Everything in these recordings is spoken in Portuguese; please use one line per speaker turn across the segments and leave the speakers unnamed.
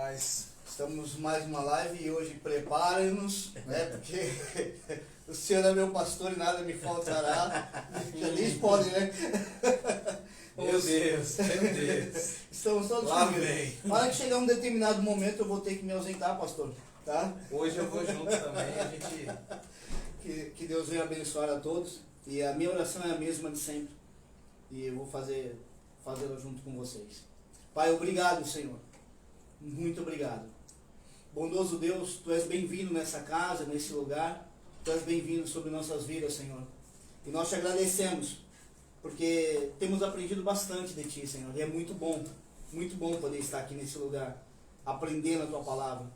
paz. Estamos mais uma live e hoje preparem-nos, né? Porque o Senhor é meu pastor e nada me faltará. Já diz, pode, né?
Meu Deus.
Estamos todos
Lá
comigo.
vem.
Na hora que chegar um determinado momento eu vou ter que me ausentar, pastor. Tá?
Hoje eu vou junto também, a gente...
Que Deus venha abençoar a todos. E a minha oração é a mesma de sempre. E eu vou fazê-la junto com vocês. Pai, obrigado, Senhor. Muito obrigado. Bondoso Deus, Tu és bem-vindo nessa casa, nesse lugar. Tu és bem-vindo sobre nossas vidas, Senhor. E nós te agradecemos, porque temos aprendido bastante de Ti, Senhor. E é muito bom poder estar aqui nesse lugar, aprendendo a Tua palavra.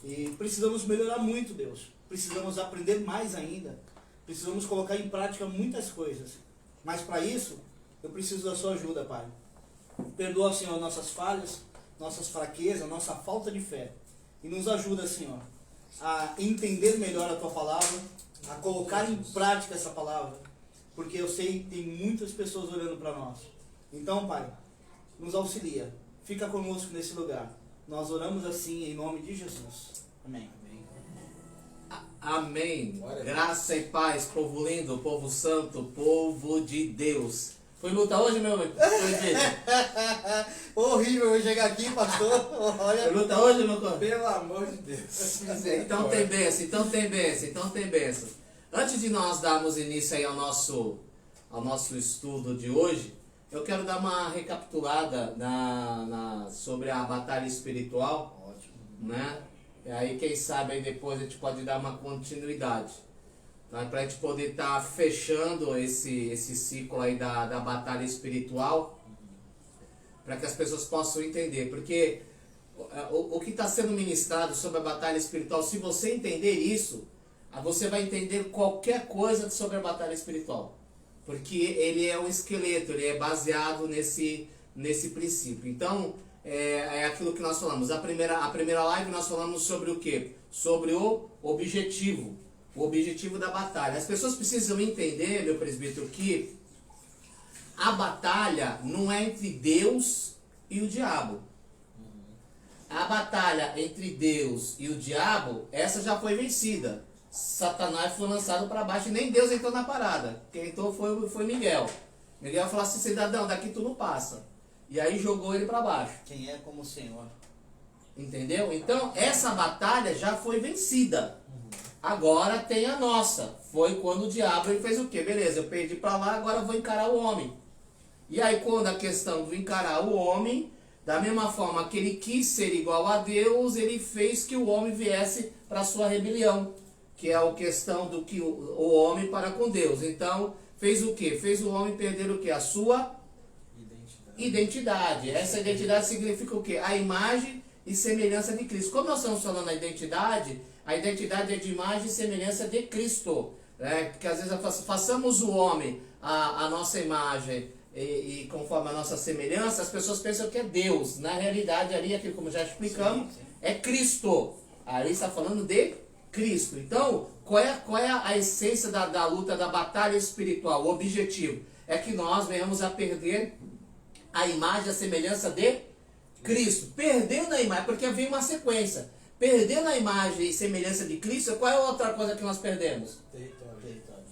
E precisamos melhorar muito, Deus. Precisamos aprender mais ainda. Precisamos colocar em prática muitas coisas. Mas para isso, eu preciso da Sua ajuda, Pai. Perdoa, Senhor, nossas falhas, nossas fraquezas, nossa falta de fé. E nos ajuda, Senhor, a entender melhor a Tua palavra, a colocar em prática essa palavra. Porque eu sei que tem muitas pessoas olhando para nós. Então, Pai, nos auxilia. Fica conosco nesse lugar. Nós oramos assim em nome de Jesus. Amém.
Amém. Graça e paz, povo lindo, povo santo, povo de Deus. Foi luta hoje, meu amigo?
Horrível eu chegar aqui, pastor. Olha.
Foi luta hoje, meu corpo?
Pelo amor de Deus.
Então tem bênção. Antes de nós darmos início aí ao nosso estudo de hoje, eu quero dar uma recapitulada sobre a batalha espiritual.
Ótimo.
Né? E aí quem sabe aí depois a gente pode dar uma continuidade. Tá? Para a gente poder estar fechando esse ciclo aí da batalha espiritual. Para que as pessoas possam entender. Porque o que está sendo ministrado sobre a batalha espiritual, se você entender isso, você vai entender qualquer coisa sobre a batalha espiritual. Porque ele é um esqueleto, ele é baseado nesse princípio. Então, é aquilo que nós falamos. A primeira live nós falamos sobre o quê? Sobre o objetivo. O objetivo da batalha. As pessoas precisam entender, meu presbítero, que a batalha não é entre Deus e o diabo. A batalha entre Deus e o diabo, essa já foi vencida. Satanás foi lançado para baixo e nem Deus entrou na parada. Quem entrou foi Miguel. Miguel falou assim: cidadão, daqui tu não passa. E aí jogou ele para baixo.
Quem é como o Senhor?
Entendeu? Então essa batalha já foi vencida. Agora tem a nossa. Foi quando o diabo ele fez o quê? Beleza, eu perdi para lá, agora eu vou encarar o homem. E aí quando a questão do encarar o homem, da mesma forma que ele quis ser igual a Deus, ele fez que o homem viesse para a sua rebelião. Que é a questão do que o homem para com Deus. Então, fez o quê? Fez o homem perder o quê? A sua identidade. Essa identidade significa o quê? A imagem e semelhança de Cristo. Como nós estamos falando da identidade, a identidade é de imagem e semelhança de Cristo. Né? Porque às vezes façamos o homem a nossa imagem e conforme a nossa semelhança, as pessoas pensam que é Deus. Na realidade, ali, aquilo como já explicamos, sim. É Cristo. Ali está falando de Cristo. Então, qual é a essência da luta, da batalha espiritual? O objetivo é que nós venhamos a perder a imagem, a semelhança de Cristo. Perdendo a imagem, porque vem uma sequência. Perdendo a imagem e semelhança de Cristo, qual é a outra coisa que nós perdemos?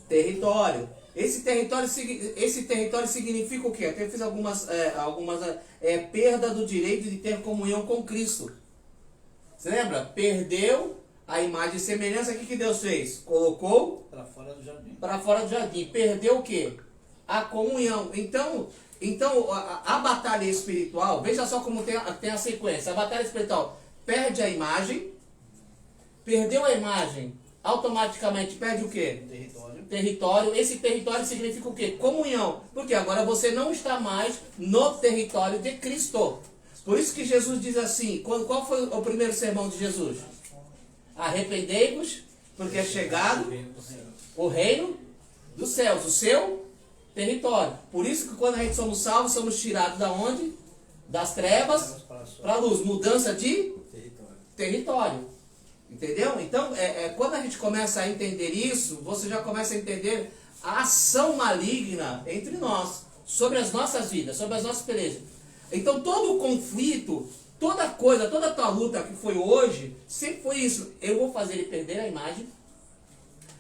Território. Esse território significa o quê? Até fiz algumas perda do direito de ter comunhão com Cristo. Você lembra? Perdeu a imagem e semelhança. O que Deus fez? Colocou
para fora do jardim.
Para fora do jardim. Perdeu o quê? A comunhão. Então a batalha espiritual, veja só como tem a sequência. A batalha espiritual perde a imagem. Perdeu a imagem, automaticamente perde o quê? Território. Esse território significa o quê? Comunhão. Porque agora você não está mais no território de Cristo. Por isso que Jesus diz assim, qual foi o primeiro sermão de Jesus? Arrependei-vos, porque é chegado o reino dos céus, o seu território. Por isso que quando a gente somos salvos, somos tirados da onde? Das trevas para a luz. Mudança de território. Entendeu? Então, quando a gente começa a entender isso, você já começa a entender a ação maligna entre nós, sobre as nossas vidas, sobre as nossas pelejas. Então todo o conflito Toda coisa, toda a tua luta que foi hoje, sempre foi isso. Eu vou fazer ele perder a imagem,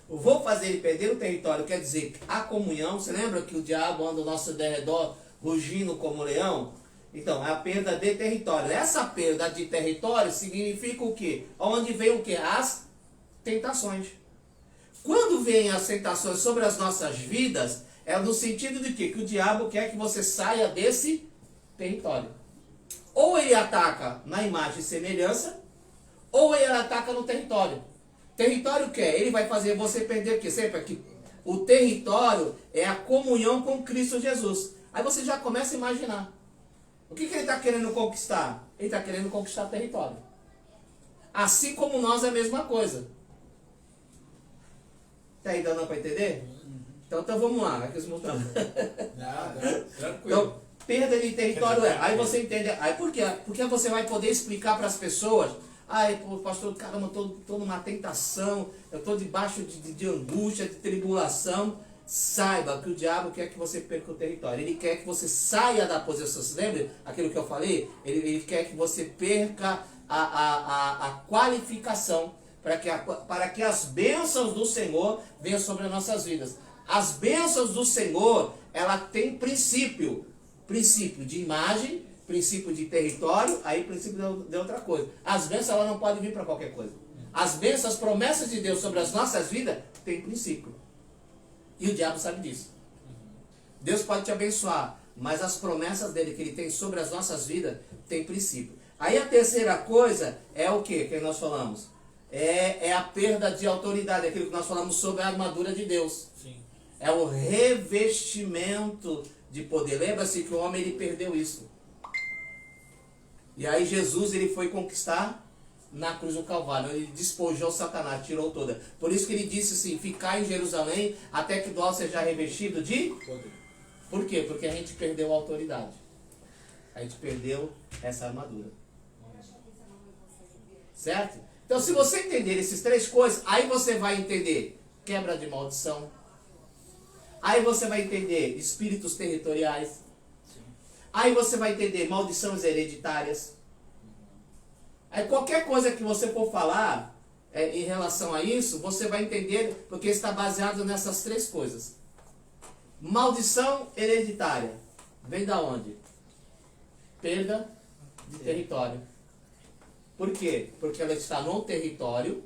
eu vou fazer ele perder o território, quer dizer, a comunhão. Você lembra que o diabo anda ao nosso derredor, rugindo como leão? Então, é a perda de território. Essa perda de território significa o quê? Onde vem o quê? As tentações. Quando vem as tentações sobre as nossas vidas, é no sentido de quê? Que o diabo quer que você saia desse território. Ou ele ataca na imagem e semelhança, ou ele ataca no território. Território o quê? Ele vai fazer você perder o quê? Sempre que o território é a comunhão com Cristo Jesus. Aí você já começa a imaginar. O que ele está querendo conquistar? Ele está querendo conquistar território. Assim como nós é a mesma coisa. Tá aí dando para entender? Então vamos lá.
Nada, tranquilo.
Então, perda de território é. Aí você entende. Aí por quê? Porque você vai poder explicar para as pessoas. Ai, pô, pastor, caramba, eu estou numa tentação, eu estou debaixo de angústia, de tribulação. Saiba que o diabo quer que você perca o território. Ele quer que você saia da posição. Você lembra aquilo que eu falei? Ele quer que você perca a qualificação para que as bênçãos do Senhor venham sobre as nossas vidas. As bênçãos do Senhor, ela tem princípio. Princípio de imagem, princípio de território, aí princípio de outra coisa. As bênçãos, elas não podem vir para qualquer coisa. As bênçãos, as promessas de Deus sobre as nossas vidas, tem princípio. E o diabo sabe disso. Deus pode te abençoar, mas as promessas dele que ele tem sobre as nossas vidas tem princípio. Aí a terceira coisa é o que nós falamos? É a perda de autoridade, aquilo que nós falamos sobre a armadura de Deus.
Sim.
É o revestimento de poder. Lembra-se que o homem ele perdeu isso. E aí Jesus ele foi conquistar na cruz do Calvário. Ele despojou Satanás, tirou toda. Por isso que ele disse assim, ficar em Jerusalém até que do alto seja revestido de
Poder.
Por quê? Porque a gente perdeu a autoridade. A gente perdeu essa armadura. Certo? Então se você entender essas três coisas, aí você vai entender quebra de maldição. Aí você vai entender espíritos territoriais. Aí você vai entender maldições hereditárias. Aí qualquer coisa que você for falar em relação a isso, você vai entender porque está baseado nessas três coisas. Maldição hereditária. Vem da onde? Perda de território. Por quê? Porque ela está num território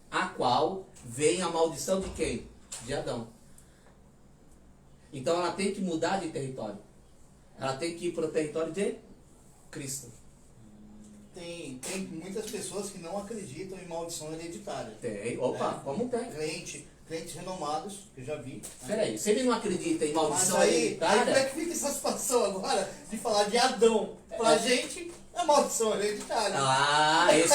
a qual vem a maldição de quem? De Adão. Então ela tem que mudar de território. Ela tem que ir para o território de Cristo.
Tem muitas pessoas que não acreditam em maldição hereditária.
Tem. Opa, como tem?
Crentes renomados, que eu já vi.
Peraí, se ele não acredita em maldição
Mas aí
hereditária...
como é que fica essa situação agora de falar de Adão? Pra gente é maldição hereditária.
Ah, isso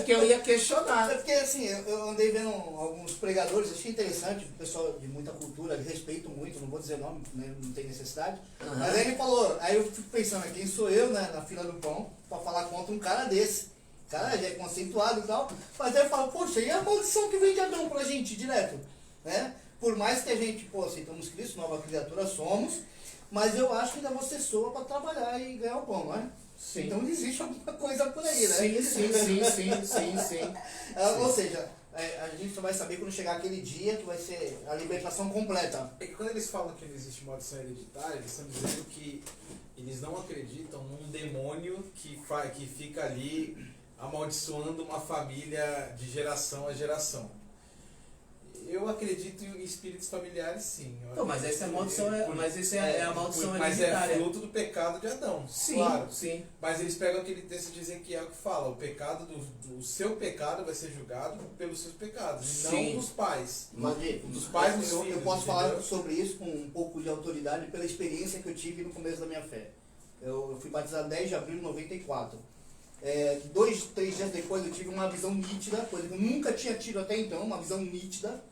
que eu ia questionar.
É porque assim, eu andei vendo alguns pregadores, achei interessante, o pessoal de muita cultura, respeito muito, não vou dizer nome, né, não tem necessidade.
Uhum.
Mas aí ele falou, aí eu fico pensando, quem sou eu, né, na fila do pão, pra falar contra um cara desse. O cara já é conceituado e tal, mas aí eu falo, poxa, e a maldição que vem de Adão pra gente direto? Né? Por mais que a gente, aceitamos Cristo, nova criatura somos, mas eu acho que ainda você soa para trabalhar e ganhar o pão, não é?
Sim.
Então existe alguma coisa por aí, né?
Sim.
Ou seja, a gente só vai saber quando chegar aquele dia que vai ser a libertação completa.
É que quando eles falam que não existe maldição hereditária, eles estão dizendo que eles não acreditam num demônio que fica ali amaldiçoando uma família de geração a geração. Eu acredito em espíritos familiares, sim.
Então, mas essa é a maldição, mas isso é a maldição hereditária.
Mas é fruto do pecado de Adão.
Sim,
claro.
sim.
Mas eles pegam aquele texto e dizem que é o que fala, o pecado o seu pecado vai ser julgado pelos seus pecados,
sim.
não dos pais.
Valdir,
Dos pais dos
eu
filhos,
posso
entendeu?
falar sobre isso com um pouco de autoridade pela experiência que eu tive no começo da minha fé. Eu fui batizado 10 de abril de 94. 2, 3 dias depois eu tive uma visão nítida, coisa que eu nunca tinha tido até então, uma visão nítida,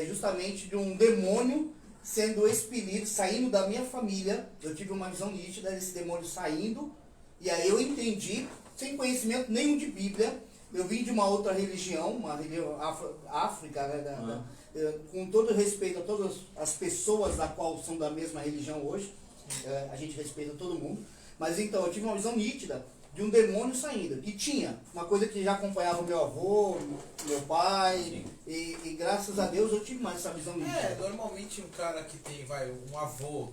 justamente de um demônio sendo expelido, saindo da minha família. Eu tive uma visão nítida desse demônio saindo, e aí eu entendi, sem conhecimento nenhum de Bíblia. Eu vim de uma outra religião, uma religião África, né, com todo respeito a todas as pessoas da qual são da mesma religião hoje, a gente respeita todo mundo, Mas então, eu tive uma visão nítida de um demônio saindo. E tinha uma coisa que já acompanhava o meu avô, meu pai, e graças a Deus eu tive mais essa visão nítida.
Normalmente um cara que tem, um avô.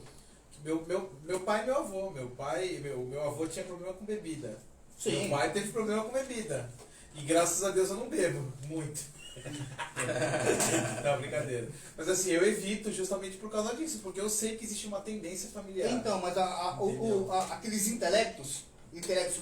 Meu pai e meu avô. Meu avô tinha problema com bebida.
Sim.
Meu pai teve problema com bebida. E graças a Deus eu não bebo muito. Não, brincadeira. Mas assim, eu evito justamente por causa disso, porque eu sei que existe uma tendência familiar.
Então, mas aqueles intelectos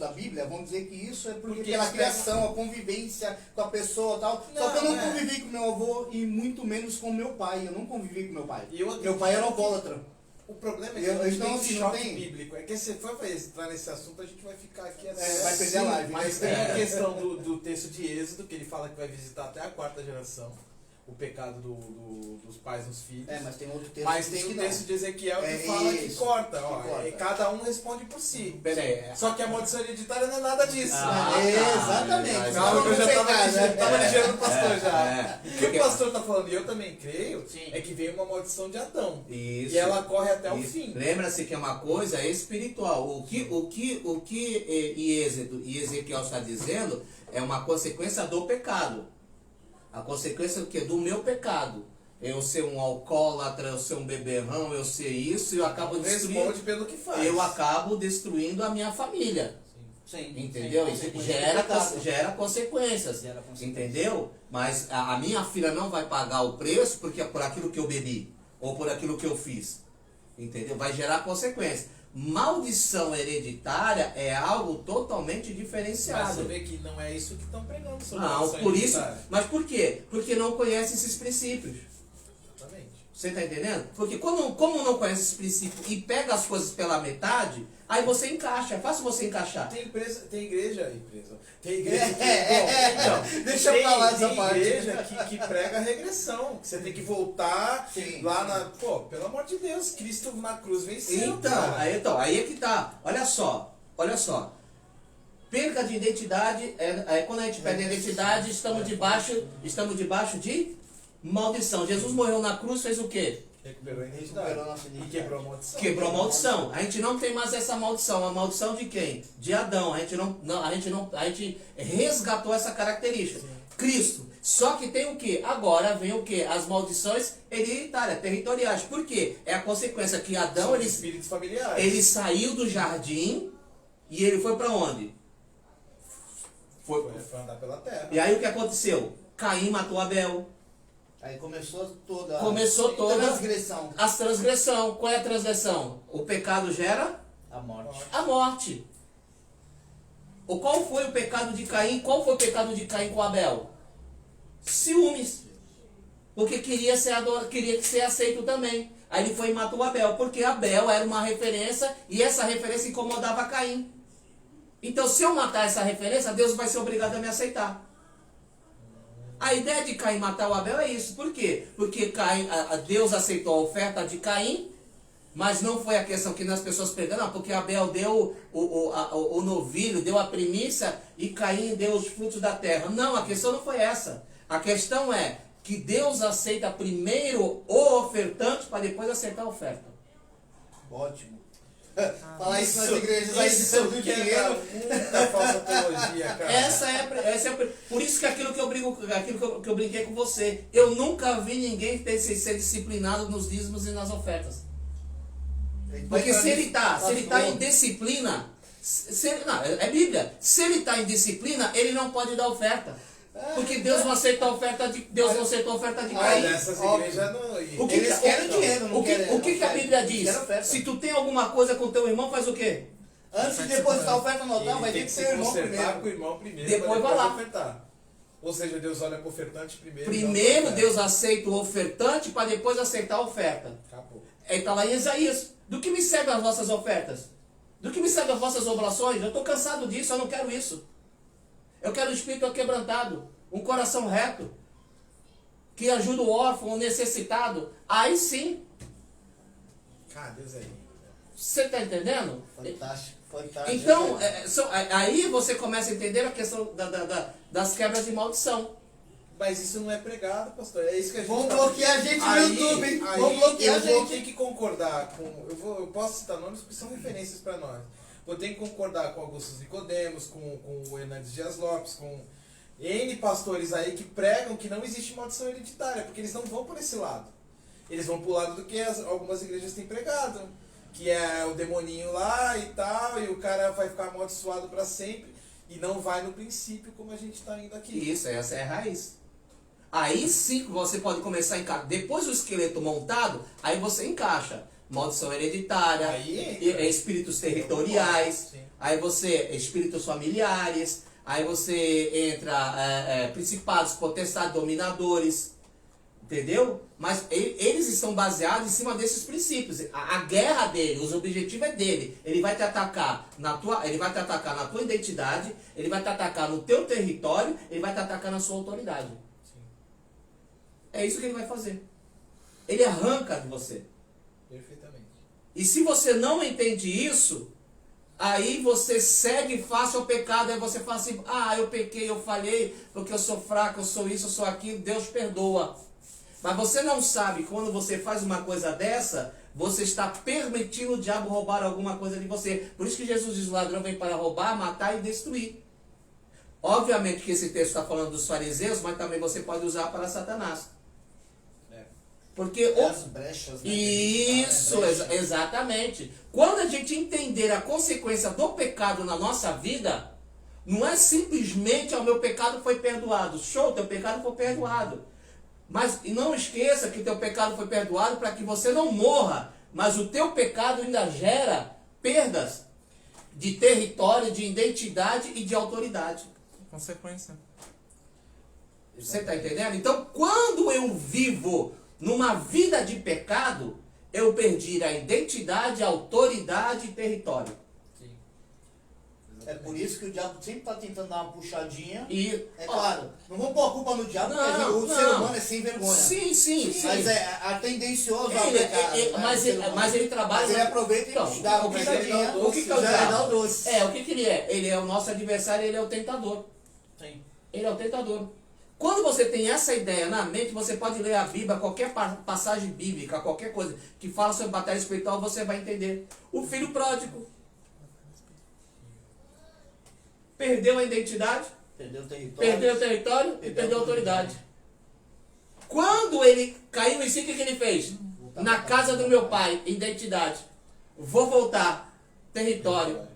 da Bíblia vão dizer que isso é porque pela criação, a convivência com a pessoa e tal. Só que eu não convivi com meu avô e muito menos com meu pai. Eu não convivi com meu pai. Meu pai era alcoólatra.
O problema é que a gente
então,
tem um
assim,
choque
tem...
bíblico. É que se for entrar nesse assunto, a gente vai ficar aqui
vai perder a live.
Mas tem a questão do texto de Êxodo, que ele fala que vai visitar até a 4ª geração. O pecado dos pais nos filhos.
Mas tem outro texto.
Mas tem o texto de Ezequiel que fala que corta. E cada um responde por si.
Peraí.
Só que a maldição hereditária não é nada disso.
Exatamente.
Calma, que eu já tava ligeiro no pastor já. O que o pastor está falando, e eu também creio,
Sim.
é que veio uma maldição de Adão.
Isso.
E ela corre até o fim.
Lembra-se que é uma coisa espiritual. O que Êxodo e Ezequiel está dizendo é uma consequência do pecado. A consequência do quê? Do meu pecado. Eu ser um alcoólatra, eu ser um beberrão, eu ser isso, eu acabo destruindo.
Responde pelo que faz.
Eu acabo destruindo a minha família.
Sim.
Entendeu? Isso gera consequências. Entendeu? Mas a minha filha não vai pagar o preço porque é por aquilo que eu bebi. Ou por aquilo que eu fiz. Entendeu? Vai gerar consequências. Maldição hereditária é algo totalmente diferenciado.
Mas você vê que não é isso que estão pregando sobre
Não,
maldição
por isso.
hereditária.
Mas por quê? Porque não conhece esses princípios.
Exatamente.
Você está entendendo? Porque como não conhece esses princípios e pega as coisas pela metade, aí você encaixa. É fácil você encaixar.
Tem igreja que,
Então, deixa eu falar essa parte.
Tem igreja que prega a regressão. Que você tem que voltar lá na... Pô, pelo amor de Deus, Cristo na cruz venceu.
Aí é que tá. Olha só. Perca de identidade, quando a gente perde a identidade, estamos debaixo de maldição. Jesus morreu na cruz, fez o quê?
Recuperou a identidade. E quebrou a maldição.
Quebrou a maldição. A gente não tem mais essa maldição. A maldição de quem? De Adão. A gente resgatou essa característica. Sim. Cristo. Só que tem o quê? Agora vem o quê? As maldições hereditárias, territoriais. Por quê? É a consequência que Adão,
espíritos familiares.
Ele saiu do jardim e ele foi para onde? Foi
andar pela terra.
E aí o que aconteceu? Caim matou Abel.
Aí começou toda
transgressão. A transgressão. Qual é a transgressão? O pecado gera?
A morte.
A morte. Qual foi o pecado de Caim? Qual foi o pecado de Caim com Abel? Ciúmes. Porque queria ser aceito também. Aí ele foi e matou Abel. Porque Abel era uma referência e essa referência incomodava Caim. Então se eu matar essa referência, Deus vai ser obrigado a me aceitar. A ideia de Caim matar o Abel é isso. Por quê? Porque Deus aceitou a oferta de Caim, mas não foi a questão que as pessoas pregam, não, porque Abel deu o novilho, deu a primícia e Caim deu os frutos da terra. Não, a questão não foi essa. A questão é que Deus aceita primeiro o ofertante para depois aceitar a oferta.
Ótimo. Falar isso nas igrejas aí do dinheiro.
Muita falsa teologia, cara.
Por isso que aquilo que eu brinquei com você, eu nunca vi ninguém ser disciplinado nos dízimos e nas ofertas. Porque se ele está em disciplina, é Bíblia. Se ele está em disciplina, ele não pode dar oferta. Porque Deus não aceita a oferta de Caim.
Nessas igrejas não.
Eles querem dinheiro,
o que a Bíblia diz? Se tu tem alguma coisa com teu irmão, faz o quê?
Antes de depositar a oferta no altar, vai ter que ser o irmão primeiro.
Com o irmão primeiro.
Depois vai lá.
Ofertar. Ou seja, Deus olha para o ofertante primeiro.
Primeiro Deus aceita o ofertante para depois aceitar a oferta.
Acabou.
Está lá em Isaías. Do que me servem as vossas ofertas? Do que me servem as vossas oblações? Eu estou cansado disso, eu não quero isso. Eu quero um espírito aquebrantado, um coração reto, que ajuda o órfão, o necessitado. Aí sim.
Cara, Deus aí.
Você está entendendo?
Fantástico.
Então, aí você começa a entender a questão das quebras de maldição.
Mas isso não é pregado, pastor. É isso que a gente
Vão bloquear a gente no YouTube, hein? Vão bloquear a gente.
Eu vou ter que concordar com... Eu posso citar nomes porque são referências para nós. Vou ter que concordar com Augusto Nicodemos, com o Hernandes Dias Lopes, com N pastores aí que pregam que não existe maldição hereditária, porque eles não vão por esse lado. Eles vão pro lado do que algumas igrejas têm pregado, que é o demoninho lá e tal, e o cara vai ficar amaldiçoado para sempre, e não vai no princípio como a gente está indo aqui.
Isso, essa é a raiz. Aí sim você pode começar a encaixar. Depois do esqueleto montado, aí você encaixa maldição hereditária,
Aí
espíritos territoriais,
sim.
aí você, espíritos familiares, aí você entra principados, potestades, dominadores, entendeu? Mas eles estão baseados em cima desses princípios. A guerra dele, os objetivos é dele. Ele vai te atacar na tua identidade, ele vai te atacar no teu território, ele vai te atacar na sua autoridade.
Sim.
É isso que ele vai fazer. Ele arranca de você.
Perfeitamente.
E se você não entende isso, aí você segue fácil ao pecado, aí você fala assim, eu pequei, eu falhei, porque eu sou fraco, eu sou isso, eu sou aquilo, Deus perdoa. Mas você não sabe, quando você faz uma coisa dessa, você está permitindo o diabo roubar alguma coisa de você. Por isso que Jesus diz, o ladrão vem para roubar, matar e destruir. Obviamente que esse texto está falando dos fariseus, mas também você pode usar para Satanás. Porque
As brechas, né?
Isso,
Brecha.
exatamente. Quando a gente entender a consequência do pecado na nossa vida, não é simplesmente o meu pecado foi perdoado. Show, teu pecado foi perdoado. Mas não esqueça que teu pecado foi perdoado para que você não morra. Mas o teu pecado ainda gera perdas de território, de identidade e de autoridade.
Consequência.
Você está entendendo? Então, quando eu vivo numa vida de pecado, eu perdi a identidade, a autoridade e território.
Sim.
É por isso que o diabo sempre está tentando dar uma puxadinha.
E,
É claro, não vou pôr a culpa no diabo,
Não,
porque o
não.
ser humano é sem vergonha.
sim.
Mas é a tendencioso ao pecado.
Mas ele trabalha...
Mas ele aproveita e
Então,
dá uma
mas ele
puxadinha.
dá
o que é o
já
diabo?
dá o doce.
O que ele é? Ele é o nosso adversário, ele é o tentador.
Sim.
Ele é o tentador. Quando você tem essa ideia na mente, você pode ler a Bíblia, qualquer passagem bíblica, qualquer coisa que fala sobre batalha espiritual, você vai entender. O filho pródigo perdeu a identidade,
Perdeu o território.
perdeu o território e perdeu a autoridade. Quando ele caiu em si, o que ele fez? Na casa do meu pai, identidade. Vou voltar, território.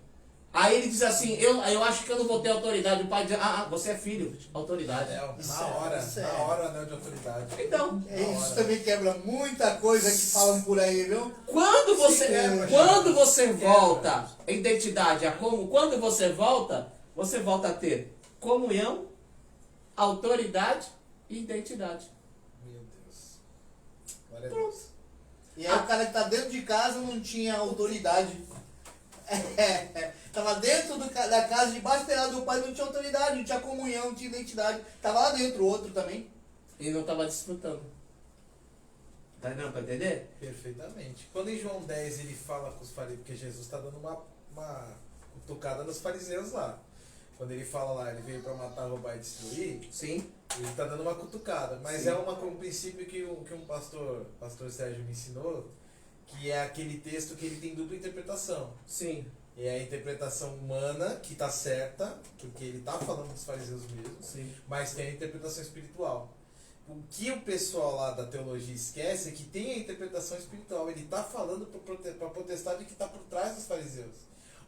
Aí ele diz assim, eu acho que eu não vou ter autoridade. O pai diz, você é filho, autoridade.
Isso
Na hora,
isso
na hora, anel de autoridade.
Então,
Isso também quebra muita coisa que falam por aí, viu?
quando você
quebra.
volta a identidade, quando você volta a ter comunhão, autoridade e identidade.
Meu Deus. Glória a
Pronto.
Deus.
E aí o cara que tá dentro de casa não tinha autoridade. Tava dentro da casa, debaixo do telhado do pai, não tinha autoridade, não tinha comunhão, não tinha identidade. Tava lá dentro, o outro também.
E não estava desfrutando. Tá dando para entender?
Perfeitamente. Quando em João 10 ele fala com os fariseus, porque Jesus está dando uma cutucada nos fariseus lá. Quando ele fala lá, ele veio para matar, roubar e destruir,
Sim.
ele está dando uma cutucada. Mas
Sim.
é um princípio que um pastor Sérgio me ensinou, que é aquele texto que ele tem dupla interpretação.
Sim.
É a interpretação humana, que está certa, porque ele está falando dos fariseus mesmo,
Sim.
mas tem a interpretação espiritual. O que o pessoal lá da teologia esquece é que tem a interpretação espiritual. Ele está falando para a potestade que está por trás dos fariseus.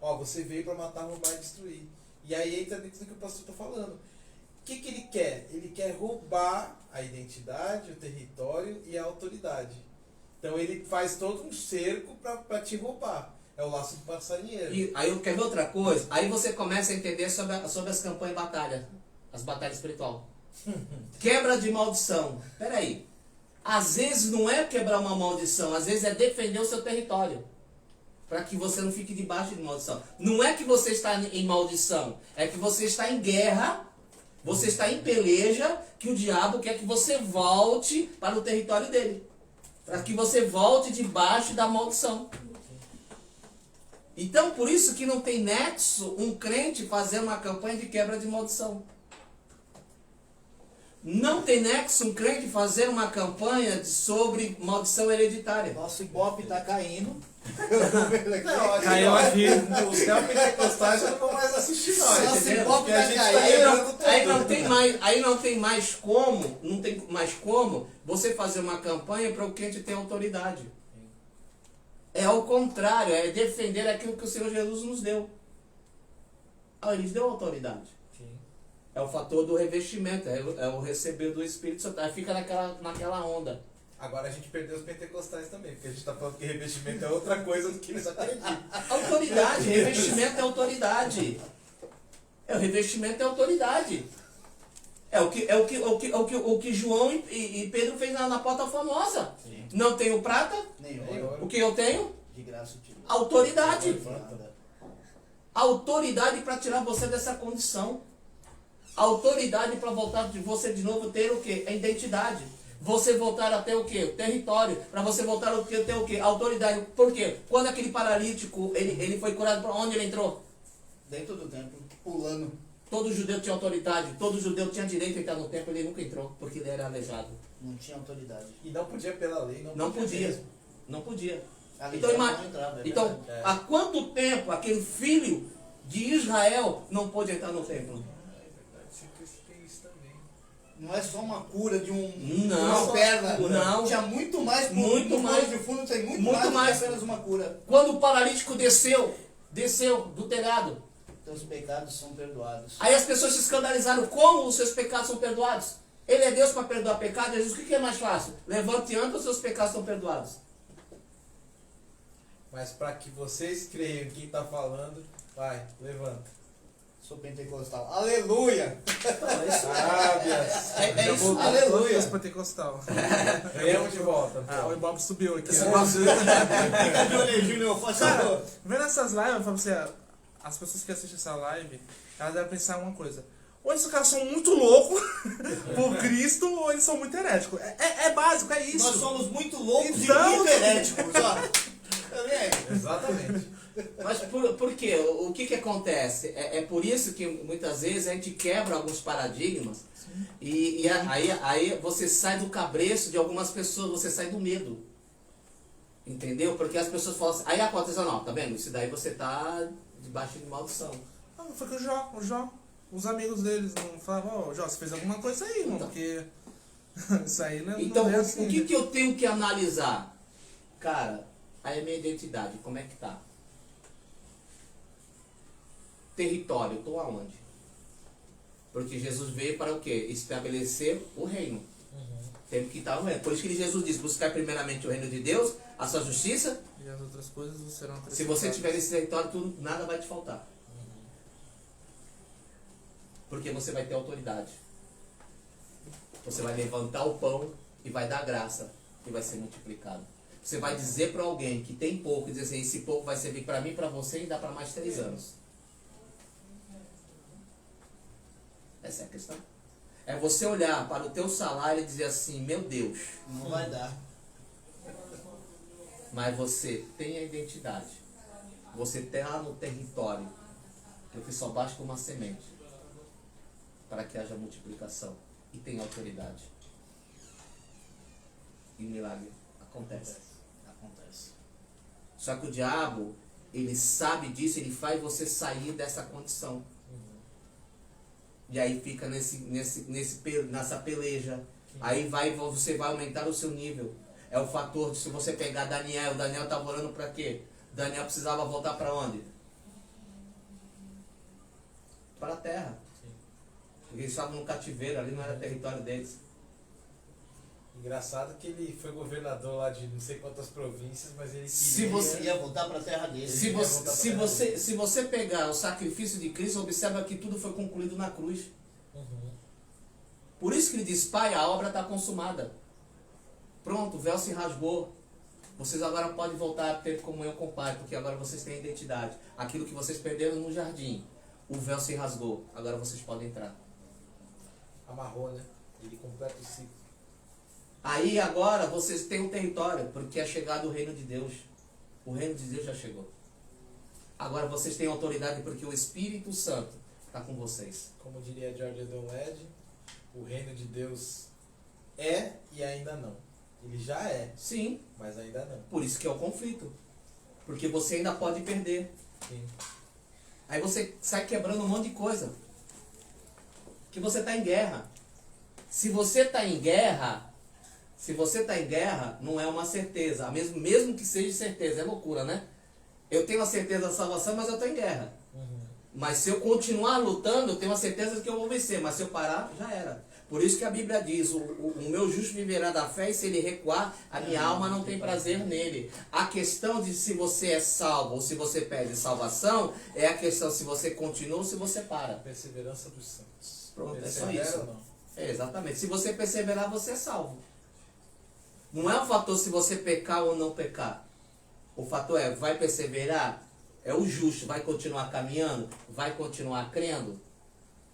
Você veio para matar, roubar e destruir. E aí entra dentro do que o pastor está falando. O que ele quer? Ele quer roubar a identidade, o território e a autoridade. Então ele faz todo um cerco para te roubar. É o laço do passarinheiro.
E aí eu quero ver outra coisa. Aí você começa a entender sobre as campanhas de batalha. As batalhas espirituais. Quebra de maldição. Peraí. Às vezes não é quebrar uma maldição. Às vezes é defender o seu território. Para que você não fique debaixo de maldição. Não é que você está em maldição. É que você está em guerra. Você está em peleja. Que o diabo quer que você volte para o território dele. Para que você volte debaixo da maldição. Então, por isso que não tem nexo um crente fazer uma campanha de quebra de maldição. Não tem nexo um crente fazer uma campanha sobre maldição hereditária.
Nosso Ibope tá caindo. Eu tô vendo aqui.
Não, aqui,
Caiu
ó,
aqui.
os neopentecostais eu não vou mais assistir, não.
Só
entendeu?
se pop
Porque a
vai
gente
cair,
tá
Aí
quebrando
não,
tudo.
aí não tem mais como, não tem mais como você fazer uma campanha para o crente ter autoridade. É ao contrário, é defender aquilo que o Senhor Jesus nos deu. Ah, ele nos deu autoridade.
Sim.
É o fator do revestimento, é o receber do Espírito Santo. Aí fica naquela onda.
Agora a gente perdeu os pentecostais também, porque a gente tá falando que revestimento é outra coisa do que eles acreditam.
Autoridade, revestimento é autoridade. O revestimento é autoridade. O que João e Pedro fez na porta famosa.
Sim.
Não tenho prata,
Nem
Nem
ouro.
ouro.
o que eu tenho?
De graça eu te dou.
Autoridade.
Nada.
Autoridade para tirar você dessa condição. Autoridade para voltar de você de novo ter o quê? A identidade. Você voltar a ter o quê? O território. Para você voltar a ter o quê? Autoridade. Por quê? Quando aquele paralítico, ele foi curado, para onde ele entrou?
Dentro do templo, pulando.
Todo judeu tinha autoridade, todo judeu tinha direito a entrar no templo, ele nunca entrou, porque ele era aleijado.
Não tinha autoridade.
E não podia pela lei,
Não podia.
mesmo.
Não podia.
Ali
Então,
já não entrava, é
Então,
verdade.
há quanto tempo aquele filho de Israel não pôde entrar no templo?
É verdade, sempre tem isso também.
Não é só uma cura de
Não.
uma perna.
Não.
Tinha muito mais.
Muito
no
mais.
plano de fundo tem muito,
Muito
mais,
mais.
do que apenas uma cura.
Quando o paralítico desceu do telhado,
Teus pecados são perdoados.
aí as pessoas se escandalizaram, como os seus pecados são perdoados? Ele é Deus para perdoar pecados, Jesus, o que é mais fácil? Levante e anda, os seus pecados são perdoados.
Mas para que vocês creiam em quem tá falando, vai, levanta.
Sou pentecostal. Aleluia!
Arábias.
É
Já
isso.
voltou
aleluia.
todos pentecostal.
Ganhamos de volta.
Ah, o Ibope subiu aqui.
Esse
ó.
negócio-
Fica de olho, Júnior, faz favor.
Vendo essas lives, eu falo pra você, as pessoas que assistem essa live, elas devem pensar uma coisa. Ou esses caras são muito loucos por Cristo, ou eles são muito heréticos. É básico, é isso.
Nós somos muito loucos
Então-
e muito heréticos, ó. Tá vendo?
Exatamente.
Mas por quê? O que acontece? É por isso que muitas vezes a gente quebra alguns paradigmas e aí você sai do cabresto de algumas pessoas, você sai do medo. Entendeu? Porque as pessoas falam assim, aí acontece, não, tá vendo? Isso daí você tá debaixo de maldição.
Ah, foi que o Jó, os amigos deles não falavam, ó, Jó, você fez alguma coisa aí, irmão,
Então.
porque isso aí não,
Então,
não é assim.
o que eu tenho que analisar? Cara, aí é minha identidade, como é que tá? Território, estou aonde? Porque Jesus veio para o quê? Estabelecer o reino. Temos que estar no reino. Por isso que Jesus diz, buscar primeiramente o reino de Deus, a sua justiça.
E as outras coisas serão
Se
acrescentadas.
você tiver esse território, tudo, nada vai te faltar. Porque você vai ter autoridade. Você vai levantar o pão e vai dar graça e vai ser multiplicado. Você vai dizer para alguém que tem pouco e dizer assim, esse pouco vai servir para mim, para você e dá para mais 3 anos. Essa é a questão. É você olhar para o teu salário e dizer assim, meu Deus,
Não vai dar.
mas você tem a identidade. Você está no território. Porque só basta uma semente para que haja multiplicação. E tem autoridade. E o milagre acontece.
Acontece.
Só que o diabo, ele sabe disso, ele faz você sair dessa condição. E aí fica nessa peleja. Aí você vai aumentar o seu nível. É o fator de se você pegar Daniel estava orando para quê? Daniel precisava voltar para onde? Para a terra. Porque eles estavam no cativeiro, ali não era território deles.
Engraçado que ele foi governador lá de não sei quantas províncias, mas ele
Se
queria...
você-
Ia voltar para a terra dele.
Se você pegar o sacrifício de Cristo, observa que tudo foi concluído na cruz.
Uhum.
Por isso que ele diz, Pai, a obra está consumada. Pronto, o véu se rasgou. Vocês agora podem voltar a ter comunhão com o Pai, porque agora vocês têm identidade. Aquilo que vocês perderam no jardim, o véu se rasgou. Agora vocês podem entrar.
Amarrou, né? Ele completa o ciclo.
Aí agora vocês têm um território, porque é chegado o reino de Deus. O reino de Deus já chegou. Agora vocês têm autoridade porque o Espírito Santo está com vocês.
Como diria George Donled, o reino de Deus é e ainda não. Ele já é,
Sim,
mas ainda não.
por isso que é o conflito. Porque você ainda pode perder.
Sim.
Aí você sai quebrando um monte de coisa. Que você está em guerra. Se você está em guerra, não é uma certeza. Mesmo que seja certeza, é loucura, né? Eu tenho a certeza da salvação, mas eu estou em guerra. Mas se eu continuar lutando, eu tenho a certeza de que eu vou vencer. Mas se eu parar, já era. Por isso que a Bíblia diz, o meu justo viverá da fé, e se ele recuar, a minha alma não tem prazer nele. A questão de se você é salvo ou se você perde salvação, é a questão se você continua ou se você para.
Perseverança dos santos.
Pronto, é só
Persevera
isso.
ou não?
É, exatamente. Se você perseverar, você é salvo. Não é o fator se você pecar ou não pecar. O fator é, vai perseverar? É o justo, vai continuar caminhando? Vai continuar crendo?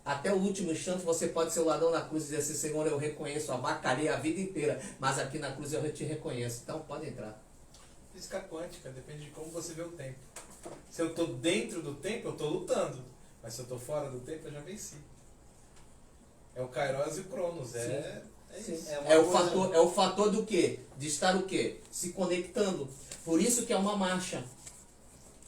Até o último instante você pode ser o ladrão na cruz e dizer assim, Senhor, eu reconheço, avacalhei a vida inteira, mas aqui na cruz eu te reconheço. Então pode entrar.
Física quântica, depende de como você vê o tempo. Se eu estou dentro do tempo, eu estou lutando. Mas se eu estou fora do tempo, eu já venci. É o Kairos e o Cronos. É isso.
É o fator do quê? De estar o quê? Se conectando. Por isso que é uma marcha.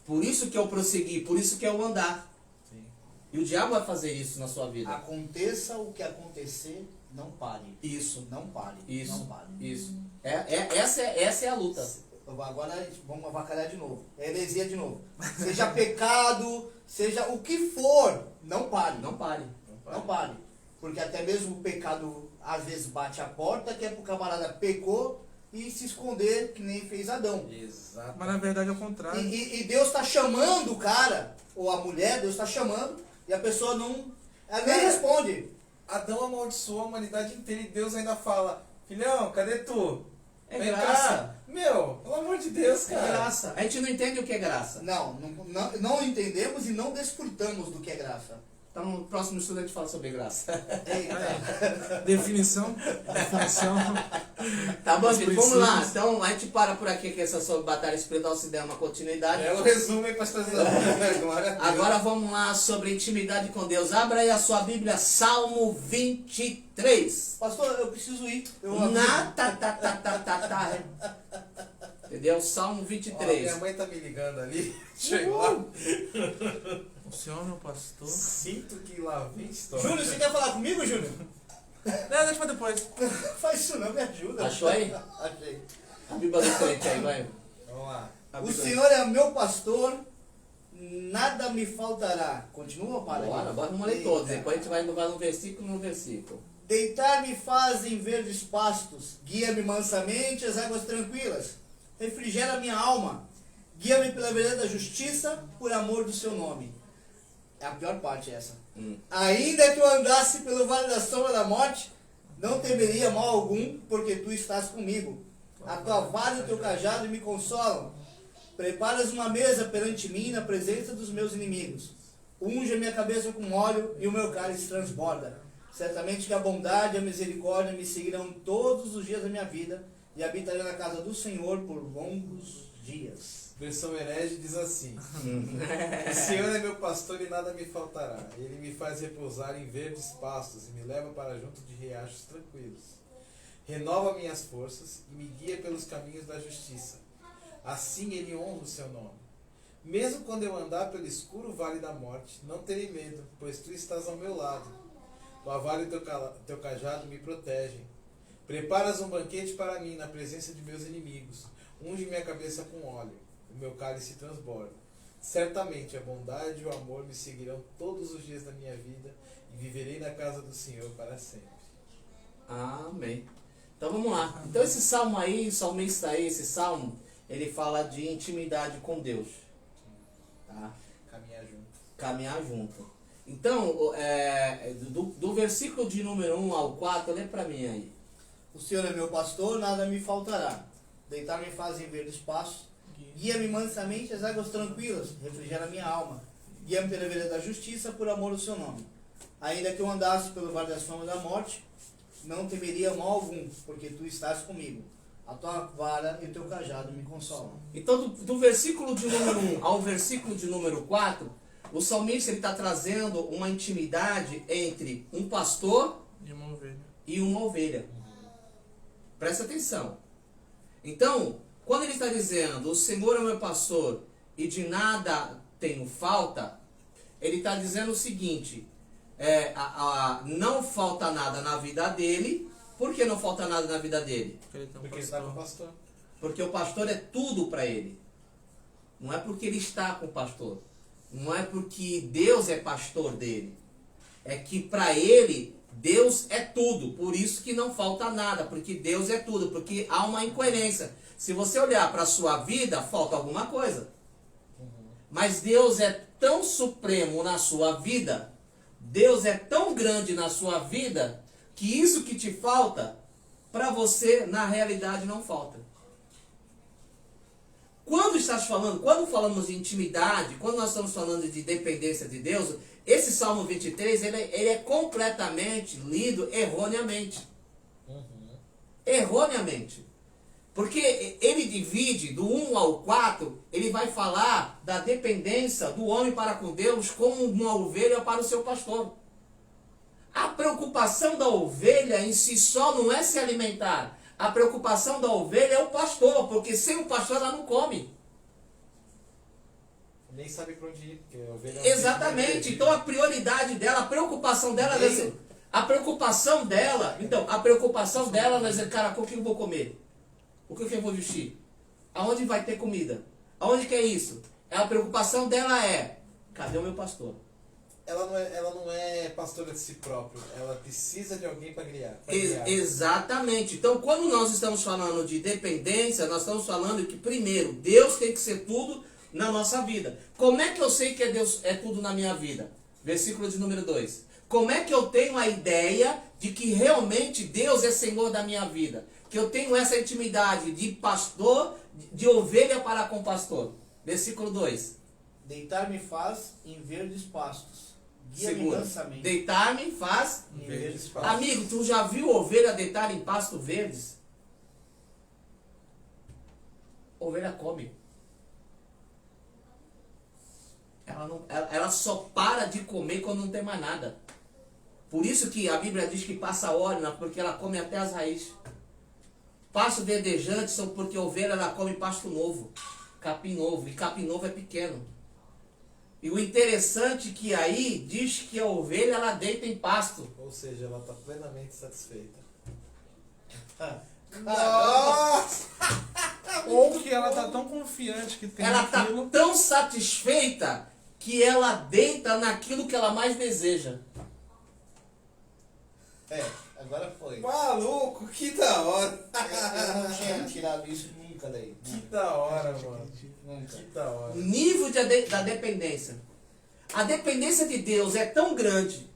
Por isso que é o prosseguir. Por isso que é o andar.
Sim.
E o diabo vai fazer isso na sua vida.
Aconteça o que acontecer, não pare.
Isso.
Não pare.
Isso.
Não pare.
Isso. Essa é a luta.
Agora vamos avacalhar de novo. É heresia de novo. Seja pecado, seja o que for, não pare.
Não pare.
Não pare. Porque até mesmo o pecado às vezes bate a porta, que é pro camarada pecou e se esconder, que nem fez Adão.
Exato.
Mas na verdade é o contrário.
E Deus está chamando o cara, ou a mulher, Deus está chamando, e a pessoa não. Ela nem responde.
Adão amaldiçoou a humanidade inteira e Deus ainda fala, filhão, cadê tu?
É
Vem
graça.
cá. Meu, pelo amor de Deus,
É
cara.
graça. A gente não entende o que é graça.
Não entendemos e não desfrutamos do que é graça.
Então no próximo estudo a gente fala sobre graça.
Eita.
Definição.
Tá bom,
Os
gente, vamos lá.
princípios.
Então a gente para por aqui, que essa sobre batalha espiritual, se der uma continuidade.
É o resumo aí, pastorzão. Glória a Deus.
Agora vamos lá sobre intimidade com Deus. Abra aí a sua Bíblia, Salmo 23.
Pastor, eu preciso ir.
Entendeu? Salmo
Ó,
23.
minha mãe tá me ligando ali. Chegou lá.
O senhor, meu pastor.
Sinto que lá vem história.
Júnior, você quer falar comigo, Júnior?
Não, deixa pra depois.
Faz isso não, me ajuda.
Achou aí?
Achei.
A Bíblia do crente aí, vai.
Vamos lá.
A
O
Bíblia-
Senhor é meu pastor, nada me faltará. Continua para
Bora,
aqui.
vamos ler todos. Depois a gente vai no versículo.
Deitar-me faz em verdes pastos, guia-me mansamente às águas tranquilas, refrigera minha alma, guia-me pela vereda da justiça, por amor do seu nome. É a pior parte essa. Ainda que eu andasse pelo vale da sombra da morte, não temeria mal algum, porque tu estás comigo. A tua vara e o teu cajado me consolam. Preparas uma mesa perante mim na presença dos meus inimigos. Unge a minha cabeça com óleo e o meu cálice transborda. Certamente que a bondade e a misericórdia me seguirão todos os dias da minha vida e habitarei na casa do Senhor por longos dias.
Versão herege diz assim: O Senhor é meu pastor e nada me faltará. Ele me faz repousar em verdes pastos e me leva para junto de riachos tranquilos. Renova minhas forças e me guia pelos caminhos da justiça. Assim ele honra o seu nome. Mesmo quando eu andar pelo escuro vale da morte, não terei medo, pois tu estás ao meu lado. Tua vara e teu cajado me protegem. Preparas um banquete para mim na presença de meus inimigos. Unge minha cabeça com óleo. O meu cálice transborda. Certamente a bondade e o amor me seguirão todos os dias da minha vida e viverei na casa do Senhor para sempre.
Amém. Então vamos lá. Então esse salmo aí, o salmista aí, esse salmo, ele fala de intimidade com Deus. Tá?
Caminhar junto.
Caminhar junto. Então, do versículo de número 1 ao 4, lê pra mim aí.
O Senhor é meu pastor, nada me faltará. Deitar-me faz em verdes pastos, guia-me mansamente às águas tranquilas, refrigera minha alma. Guia-me pela vereda da justiça, por amor do seu nome. Ainda que eu andasse pelo vale da sombra da morte, não temeria mal algum, porque tu estás comigo. A tua vara e o teu cajado me consolam.
Então, do versículo de número 1 ao versículo de número 4, o salmista está trazendo uma intimidade entre um pastor
E uma ovelha.
e uma ovelha. Presta atenção. Então, Quando ele está dizendo, o Senhor é o meu pastor e de nada tenho falta, ele está dizendo o seguinte, não falta nada na vida dele. Por que não falta nada na vida dele?
Porque ele tem um
Porque ele está com o
pastor.
pastor.
Porque o pastor é tudo para ele. Não é porque ele está com o pastor. Não é porque Deus é pastor dele. É que para ele, Deus é tudo. Por isso que não falta nada. Porque Deus é tudo. Porque há uma incoerência. Se você olhar para a sua vida, falta alguma coisa. Mas Deus é tão supremo na sua vida. Deus é tão grande na sua vida. Que isso que te falta, para você, na realidade, não falta. Quando falamos de intimidade, quando nós estamos falando de dependência de Deus, esse Salmo 23, ele é completamente lido erroneamente. Erroneamente. Porque ele divide do 1 ao 4, ele vai falar da dependência do homem para com Deus como uma ovelha para o seu pastor. A preocupação da ovelha em si só não é se alimentar. A preocupação da ovelha é o pastor, porque sem o pastor ela não come.
Nem sabe para onde ir, porque a ovelha
Exatamente. Então a prioridade dela, a preocupação dela, a preocupação dela vai dizer, cara, o que eu vou comer? O que eu vou vestir? Aonde vai ter comida? Aonde que é isso? A preocupação dela é, cadê o meu pastor?
Ela não é pastora de si própria, ela precisa de alguém para guiar.
Exatamente. Então, quando nós estamos falando de dependência, nós estamos falando que, primeiro, Deus tem que ser tudo na nossa vida. Como é que eu sei que Deus é tudo na minha vida? Versículo de número 2. Como é que eu tenho a ideia de que realmente Deus é Senhor da minha vida? Que eu tenho essa intimidade de pastor, de ovelha para com pastor. Versículo 2.
Deitar-me faz em verdes pastos. Guia-me
Segura.
mansamente.
Deitar-me faz.
Em verdes pastos.
Amigo, tu já viu ovelha deitar em pasto verdes? Ovelha come. Ela só para de comer quando não tem mais nada. Por isso que a Bíblia diz que passa óleo, porque ela come até as raízes. Pasto verdejante são porque a ovelha ela come pasto novo, capim novo, e capim novo é pequeno. E o interessante é que aí diz que a ovelha ela deita em pasto.
Ou seja, ela está plenamente satisfeita.
Nossa!
Ou que ela tá tão confiante que tem
Ela está
aquilo.
tão satisfeita que ela deita naquilo que ela mais deseja.
Agora foi.
Maluco, que da hora!
Eu não tinha tirado isso nunca daí.
Que da hora, mano.
Nunca.
Que da hora.
Nível da dependência. A dependência de Deus é tão grande,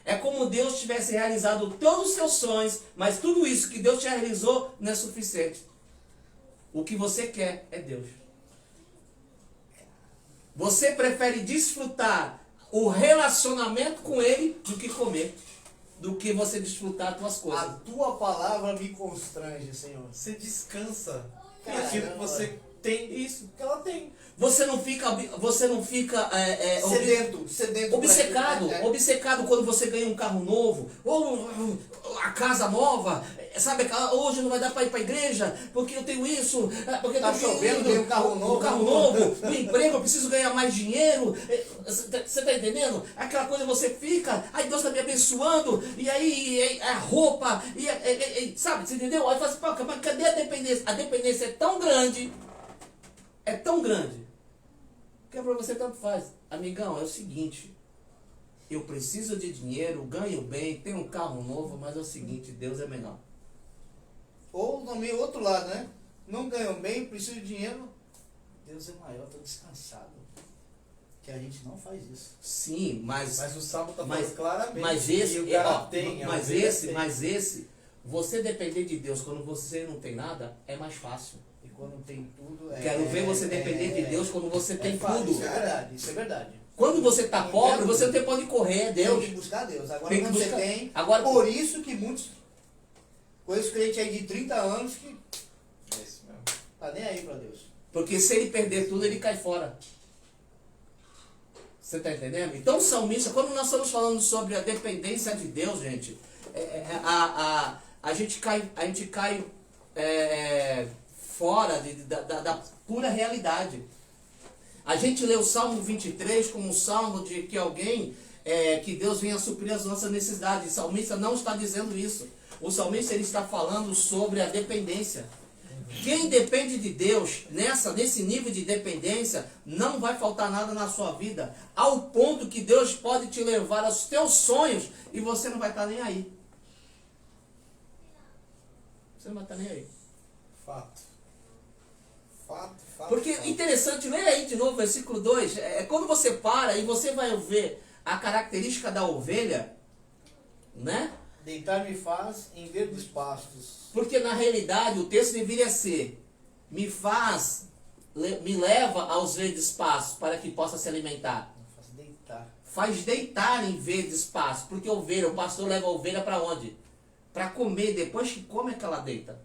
é como Deus tivesse realizado todos os seus sonhos, mas tudo isso que Deus te realizou não é suficiente. O que você quer é Deus. Você prefere desfrutar o relacionamento com Ele do que comer, do que você desfrutar as tuas
A
coisas.
tua palavra me constrange, Senhor.
Você descansa. É
Caramba.
aquilo que você tem, isso que ela tem.
Você não fica
Sedento.
obcecado quando você ganha um carro novo, ou a casa nova, sabe, hoje não vai dar para ir para a igreja, porque eu tenho isso, porque
Tá
eu tenho
chovendo, tem um carro novo.
um carro novo, no emprego eu preciso ganhar mais dinheiro, você está entendendo? Aquela coisa você fica, aí Deus está me abençoando, e aí a roupa, sabe, você entendeu? Aí fala assim, pô, mas cadê a dependência? A dependência é tão grande, que pra você tanto faz. Amigão, é o seguinte, eu preciso de dinheiro, ganho bem, tenho um carro novo, mas é o seguinte, Deus é menor.
Ou também o outro lado, né? Não ganho bem, preciso de dinheiro. Deus é maior, estou descansado. Que a gente não faz isso.
Sim, mas
Mas o Salmo está
Mas-
falando claramente.
mas
que
esse,
o cara
ó,
tem, a
mas
ovelha
esse,
tem.
mas esse, você depender de Deus quando você não tem nada, é mais fácil.
E quando tem tudo...
Quero ver você depender de Deus quando você tem
fácil,
tudo.
Isso é verdade, isso é verdade.
Quando você está pobre, você não tem pra onde correr, é Deus.
Tem que buscar Deus. Agora
Tem que
quando você
buscar.
tem...
Agora-
Por isso que muitos... Conheço crente aí de 30 anos que
É isso mesmo.
tá nem aí pra Deus.
Porque se ele perder tudo, ele cai fora. Você está entendendo? Então, o salmista, quando nós estamos falando sobre a dependência de Deus, gente, a gente cai fora da pura realidade. A gente lê o Salmo 23 como um salmo de que alguém, que Deus venha suprir as nossas necessidades. O salmista não está dizendo isso. O salmista ele está falando sobre a dependência. Quem depende de Deus, nesse nível de dependência, não vai faltar nada na sua vida, ao ponto que Deus pode te levar aos teus sonhos e você não vai estar nem aí. Você não vai estar nem aí.
Fato.
Porque interessante, leia aí de novo o versículo 2, quando você para e você vai ver a característica da ovelha, né?
Deitar-me faz em verdes pastos.
Porque na realidade o texto deveria ser: me leva aos verdes pastos para que possa se alimentar.
Faz deitar.
Faz deitar em verdes pastos. Porque ovelha, o pastor leva a ovelha para onde? Para comer. Depois que come é que ela deita.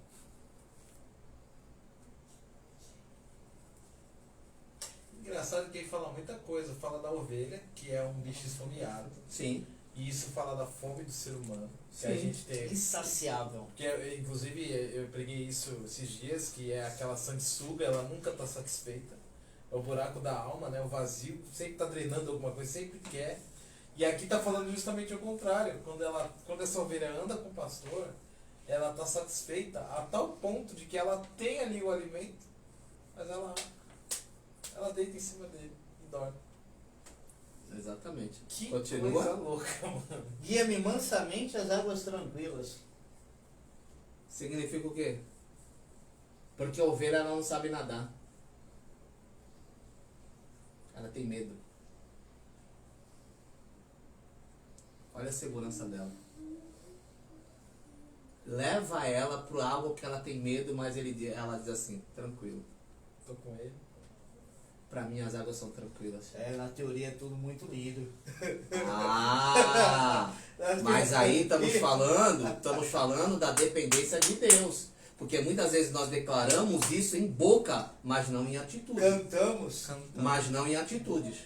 Engraçado que ele fala muita coisa. Fala da ovelha, que é um bicho esfomeado.
Sim.
E isso fala da fome do ser humano. Que
Sim.
a gente tem.
Insaciável.
Inclusive, eu preguei isso esses dias, que é aquela sanguessuga, ela nunca está satisfeita. É o buraco da alma, né? O vazio, sempre está drenando alguma coisa, sempre quer. E aqui está falando justamente o contrário. Quando essa ovelha anda com o pastor, ela está satisfeita a tal ponto de que ela tem ali o alimento, mas ela deita em cima dele e dorme.
Exatamente.
Que
Continua.
coisa louca, mano.
Guia-me mansamente às águas tranquilas.
Significa o quê? Porque a ovelha ela não sabe nadar. Ela tem medo. Olha a segurança dela. Leva ela para algo que ela tem medo, mas ela diz assim: tranquilo.
Tô com ele.
Para mim as águas são tranquilas.
Na teoria é tudo muito lindo.
Ah! Mas aí estamos falando da dependência de Deus. Porque muitas vezes nós declaramos isso em boca, mas não em atitude.
Cantamos.
Mas não em atitudes.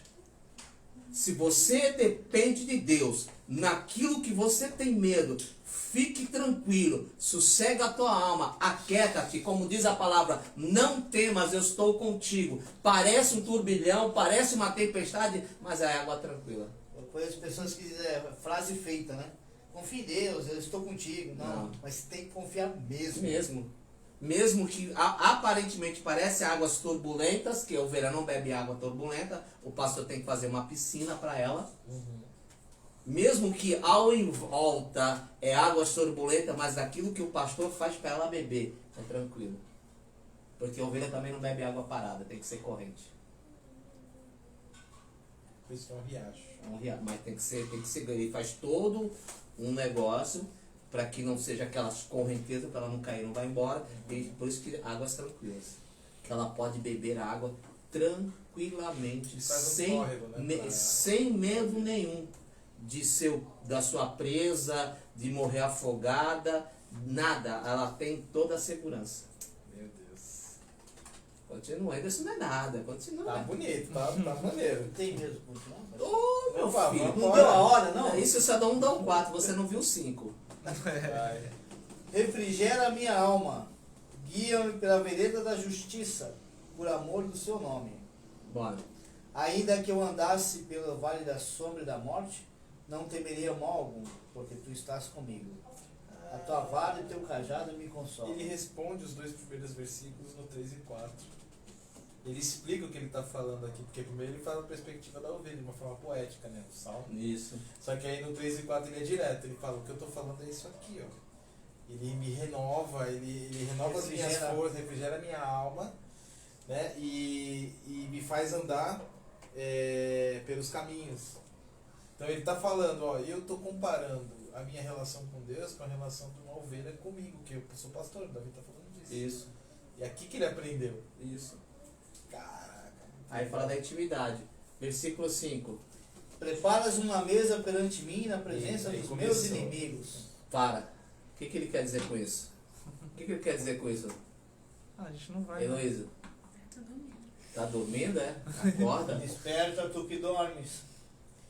Se você depende de Deus, naquilo que você tem medo, fique tranquilo, sossega a tua alma, aquieta-te, como diz a palavra, não temas, eu estou contigo. Parece um turbilhão, parece uma tempestade, mas é água tranquila.
Eu conheço pessoas que dizem frase feita, né? Confia em Deus, eu estou contigo. Não, mas tem que confiar mesmo.
Mesmo que aparentemente parece águas turbulentas, que a ovelha não bebe água turbulenta, o pastor tem que fazer uma piscina para ela. Mesmo que ao em volta é águas turbulentas, mas aquilo que o pastor faz para ela beber, é tranquilo. Porque a ovelha também não bebe água parada, tem que ser corrente.
Por isso que é um riacho.
Mas tem que ser, ele faz todo um negócio para que não seja aquelas correntezas, para ela não cair, não vai embora. E por isso que águas tranquilas. Que ela pode beber água tranquilamente, sem medo nenhum da sua presa, de morrer afogada, nada. Ela tem toda a segurança.
Meu Deus.
Continua, isso não é nada. Continua.
Tá bonito, tá maneiro.
Tem mesmo que continuar?
Ô, meu
Opa,
filho.
vamos
Não
embora.
deu a hora, não?
Isso só dá 1, dá 4, você não viu 5.
Vai.
Refrigera a minha alma. Guia-me pela vereda da justiça, por amor do seu nome.
Bora.
Ainda que eu andasse pelo vale da sombra e da morte, não temeria mal algum, porque tu estás comigo. A tua vara e o teu cajado me consolam.
Ele responde os 2 primeiros versículos no 3 e 4. Ele explica o que ele está falando aqui, porque primeiro ele fala a perspectiva da ovelha, de uma forma poética, né? O salmo.
Isso.
Só que aí no 3 e 4 ele é direto, ele fala, o que eu estou falando é isso aqui, ó. Ele me renova, ele renova as minhas forças, refrigera a minha alma, né? E me faz andar pelos caminhos. Então ele está falando, ó, eu estou comparando a minha relação com Deus com a relação de uma ovelha comigo, que eu sou pastor, o Davi está falando disso.
Isso.
E aqui que ele aprendeu.
Isso.
Caraca.
Aí fala da intimidade. Versículo 5.
Preparas uma mesa perante mim na presença
Ele
dos
começou.
meus inimigos.
Para. O que ele quer dizer com isso? O que ele quer dizer com isso?
Ah, a gente não vai.
Heloísa? Tá dormindo, é? Acorda.
Desperta tu que dormes.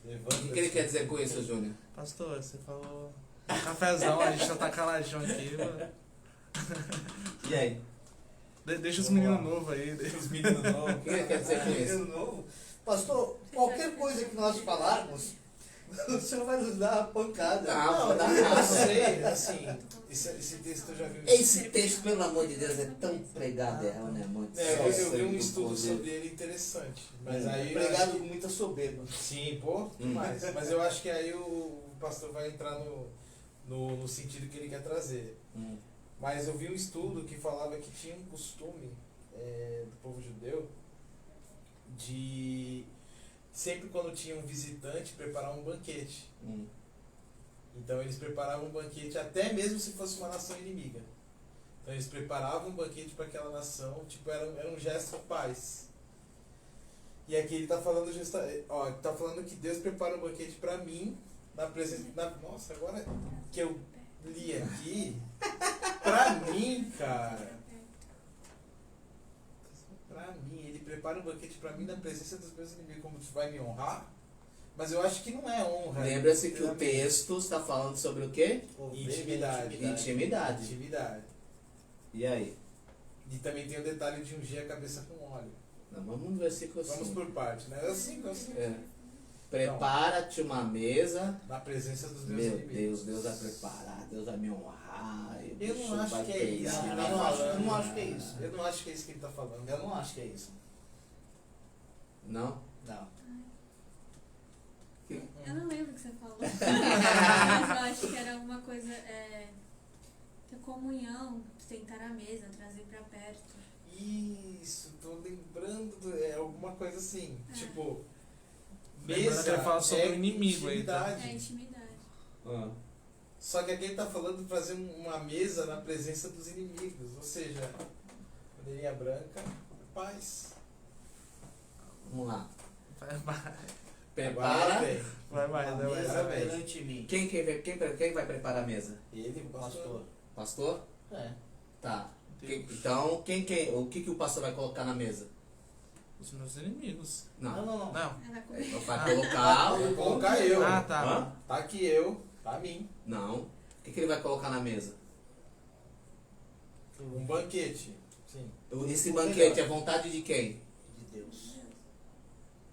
O que ele quer dizer com isso, Júnior?
Pastor, você falou cafezão, a gente já tá caladinho aqui, mano.
E aí?
Deixa os meninos novos aí.
Os meninos novos.
O que quer dizer com isso?
Ano novo. Pastor, qualquer coisa que nós falarmos, o senhor vai nos dar uma pancada.
Não, dá
Eu
nada.
sei, assim, esse texto eu já vi.
Esse texto, pelo amor de Deus, é tão pregadel, né, muito
Eu vi um estudo sobre ele interessante. Mas aí. eu acho
Pregado
que-
com muita soberba.
Sim, pô, demais. Mas eu acho que aí o pastor vai entrar no sentido que ele quer trazer.
Hum.
Mas eu vi um estudo que falava que tinha um costume do povo judeu de sempre quando tinha um visitante preparar um banquete.
Hum.
Então eles preparavam um banquete até mesmo se fosse uma nação inimiga. Então eles preparavam um banquete para aquela nação, tipo, era um gesto de paz. E aqui ele tá falando tá falando que Deus prepara um banquete para mim na presença nossa, agora que eu li aqui, pra mim, cara. Pra mim, ele prepara um banquete pra mim na presença dos meus inimigos, como tu vai me honrar? Mas eu acho que não é honra.
Lembra-se que o texto está falando sobre o quê?
Intimidade.
Intimidade. E aí?
E também tem o detalhe de ungir a cabeça com óleo.
Não, vamos no versículo
Vamos
5.
por parte, né? Assim.
É. Prepara-te uma mesa.
Na presença dos meus
Meu
inimigos.
Deus vai preparar, Deus vai me honrar. e o
Eu
bicho
não acho
vai
que é isso.
pegar.
que
Eu
ele tá
não acho-
falando.
eu não acho que é isso.
Eu não acho que é isso que ele tá falando.
Eu não acho que é isso.
Não?
Não.
Eu não lembro o que você falou. Mas eu acho que era alguma coisa. Ter comunhão, sentar à mesa, trazer pra perto.
Isso, tô lembrando. Alguma coisa assim.
É.
Tipo.
Lembrando que ele fala sobre o inimigo aí, tá?
intimidade.
É intimidade.
Ah.
Só que aqui ele tá falando de fazer uma mesa na presença dos inimigos. Ou seja, bandeirinha branca, paz.
Vamos lá.
Agora
Prepara.
vem.
Vai mais,
A
vai mais.
mesa
Parabéns.
perante mim.
Quem vai preparar a mesa?
Ele, o
Pastor.
Pastor?
É.
Tá. Então, o que o pastor vai colocar na mesa?
Os meus inimigos.
Não,
Não.
não, não.
Não.
Ela comer.
Vai colocar.
Vou colocar eu.
Ah, tá.
Hã?
Tá aqui eu, tá mim.
Não. O que ele vai colocar na mesa?
Um banquete. Sim.
Esse banquete é vontade de quem?
De Deus.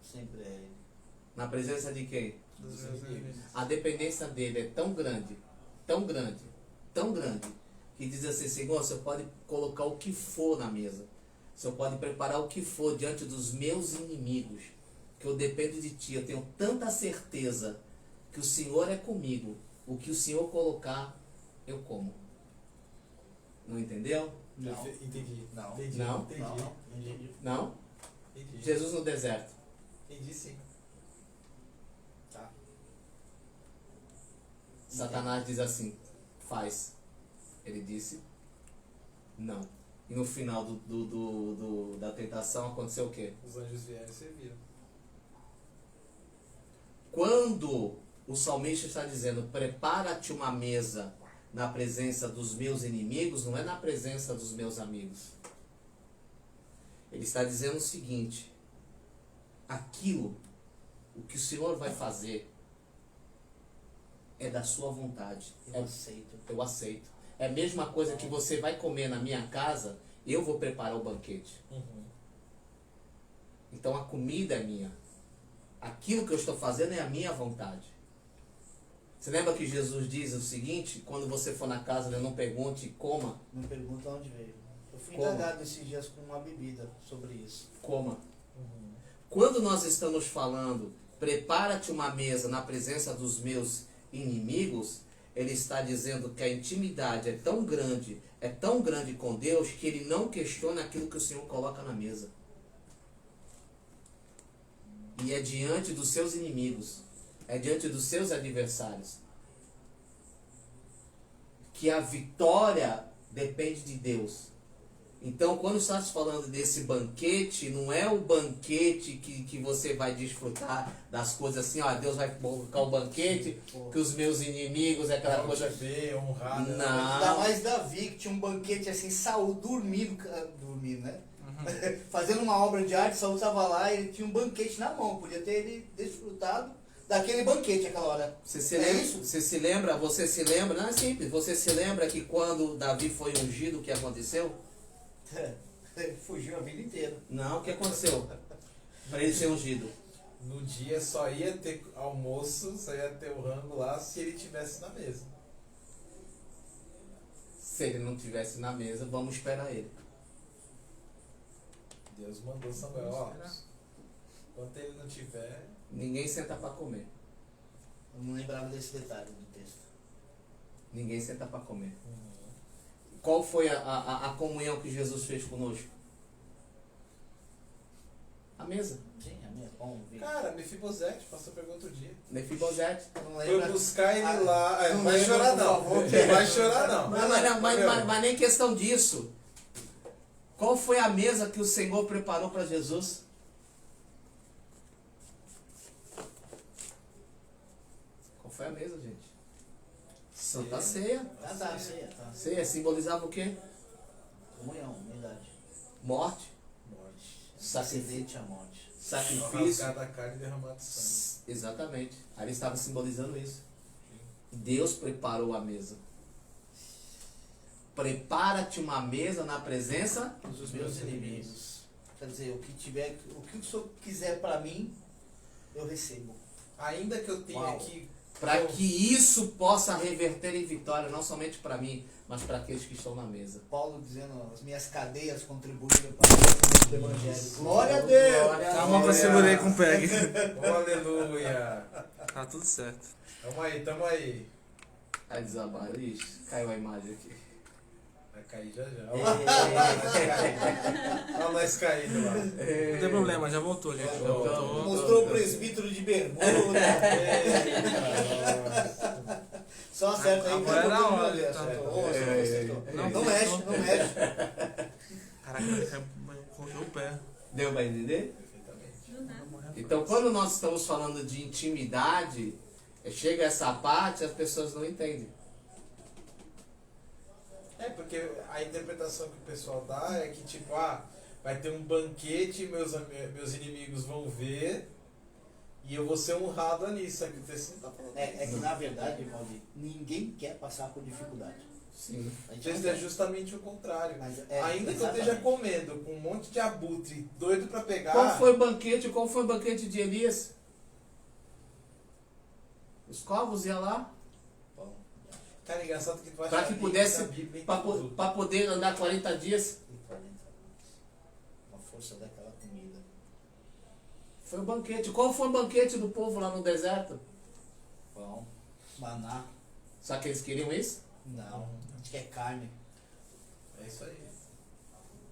Sempre é ele.
Na presença de quem?
Dos meus inimigos.
A dependência dele é tão grande, que diz assim, Senhor, você pode colocar o que for na mesa. O Senhor pode preparar o que for diante dos meus inimigos. Que eu dependo de Ti. Eu tenho tanta certeza que o Senhor é comigo. O que o Senhor colocar, eu como. Não entendeu?
Não.
Entendi.
Não.
Entendi.
Não.
Entendi.
Não, não. Entendi.
Não?
Entendi.
Jesus no deserto.
Entendi sim.
Tá.
Satanás diz assim, faz. Ele disse, não. E no final da tentação aconteceu o quê?
Os anjos vieram e serviram.
Quando o salmista está dizendo, prepara-te uma mesa na presença dos meus inimigos, não é na presença dos meus amigos. Ele está dizendo o seguinte, o que o Senhor vai fazer, é da sua vontade.
Eu aceito.
Eu aceito. É a mesma coisa que você vai comer na minha casa, eu vou preparar o banquete. Então a comida é minha. Aquilo que eu estou fazendo é a minha vontade. Você lembra que Jesus diz o seguinte, quando você for na casa, não pergunte, coma,
Não pergunta onde veio. Eu fui
Como?
indagado esses dias com uma bebida sobre isso.
coma. Quando nós estamos falando, prepara-te uma mesa na presença dos meus inimigos, ele está dizendo que a intimidade é tão grande com Deus, que ele não questiona aquilo que o Senhor coloca na mesa. E é diante dos seus inimigos, é diante dos seus adversários, que a vitória depende de Deus. Então, quando estás falando desse banquete, não é o banquete que você vai desfrutar das coisas assim, ó, Deus vai colocar o banquete, que os meus inimigos, é aquela coisa...
ver, honrado.
Não.
Ainda mais Davi, que tinha um banquete assim, Saul dormindo, né? Fazendo uma obra de arte, Saul estava lá e ele tinha um banquete na mão, podia ter ele desfrutado daquele banquete aquela hora.
Você se
É
lembra?
isso?
Você se lembra? Não é simples. Você se lembra que quando Davi foi ungido, o que aconteceu?
Fugiu a vida inteira.
Não, o que aconteceu? Para ele ser ungido.
No dia só ia ter almoço, só ia ter o rango lá se ele estivesse na mesa.
Se ele não estivesse na mesa, vamos esperar ele.
Deus mandou Samuel, ó. Enquanto ele não tiver.
Ninguém senta para comer.
Eu não lembrava desse detalhe do texto.
Ninguém senta para comer. Qual foi a comunhão que Jesus fez conosco? A mesa.
Sim, a minha pão, vinho.
Cara, Mefibosete, passou pergunta outro dia.
Mefibosete.
Não
Foi
lembra?
buscar ele
Ah,
lá. Ah,
não
não vai
lembra,
chorar
por
não.
favor.
Não vai chorar não.
Mas nem questão disso. Qual foi a mesa que o Senhor preparou para Jesus? Qual foi a mesa, gente? Santa Ceia.
Ah, tá, ceia, tá.
Ceia simbolizava o quê?
Comunhão, verdade.
Morte,
Morte.
Sacerdote à morte.
sacrifício.
Rasgar da carne e derramar de sangue.
Exatamente. Aí ele estava simbolizando isso. Deus preparou a mesa. Prepara-te uma mesa na presença
Dos meus inimigos. Quer dizer, o que o Senhor quiser para mim, eu recebo.
Ainda que eu tenha
Uau.
que.
para que isso possa reverter em vitória, não somente para mim, mas para aqueles que estão na mesa.
Paulo dizendo, as minhas cadeias contribuíram para o crescimento do Evangelho. Glória a Deus!
Glória a
Calma que eu
Olha.
segurei com o PEG.
Oh, aleluia.
Tá tudo certo.
Tamo aí, tamo aí.
Aí desabar. Ixi, caiu a imagem aqui.
Vai cair já já.
É.
Olha nós caindo lá.
Não tem problema, já voltou, gente. Já voltou.
Mostrou o presbítero de bermuda. Só acerta aí.
Agora era a hora,
Acerta.
tá.
Ô, acertou.
Não,
Não mexe,
não.
não mexe.
Caraca, cortou o pé.
Deu para entender?
Perfeitamente.
Do nada.
Então, quando nós estamos falando de intimidade, chega essa parte, as pessoas não entendem.
É, porque a interpretação que o pessoal dá é que, tipo, vai ter um banquete, meus inimigos vão ver e eu vou ser honrado nisso. É que o texto não tá falando.
É que na verdade, Valdir, ninguém quer passar por dificuldade.
Sim.
A
O
gente não
texto é
quer.
justamente o contrário.
Mas
Ainda que eu esteja
exatamente.
comendo com um monte de abutre doido pra pegar.
Qual foi o banquete? Qual foi o banquete de Elias? Os corvos iam lá
Bom, cara, engraçado que tu acha
para que pudesse,
na Bíblia em tudo.
para poder andar 40 dias.
E 40 anos. A força daquela comida.
Foi o banquete. Qual foi o banquete do povo lá no deserto?
Pão, maná.
Só que eles queriam isso?
Não, a gente quer carne.
É isso aí.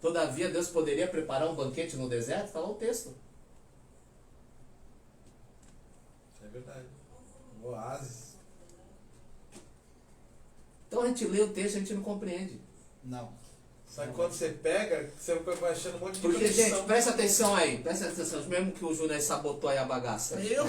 Todavia, Deus poderia preparar um banquete no deserto? Está lá o texto.
É verdade. Um oásis.
Então a gente lê o texto e a gente não compreende.
Não.
Só que quando você pega, você vai achando um monte de
Porque,
condição.
gente, presta atenção aí. Presta atenção. Mesmo que o Júnior sabotou aí a bagaça.
Eu?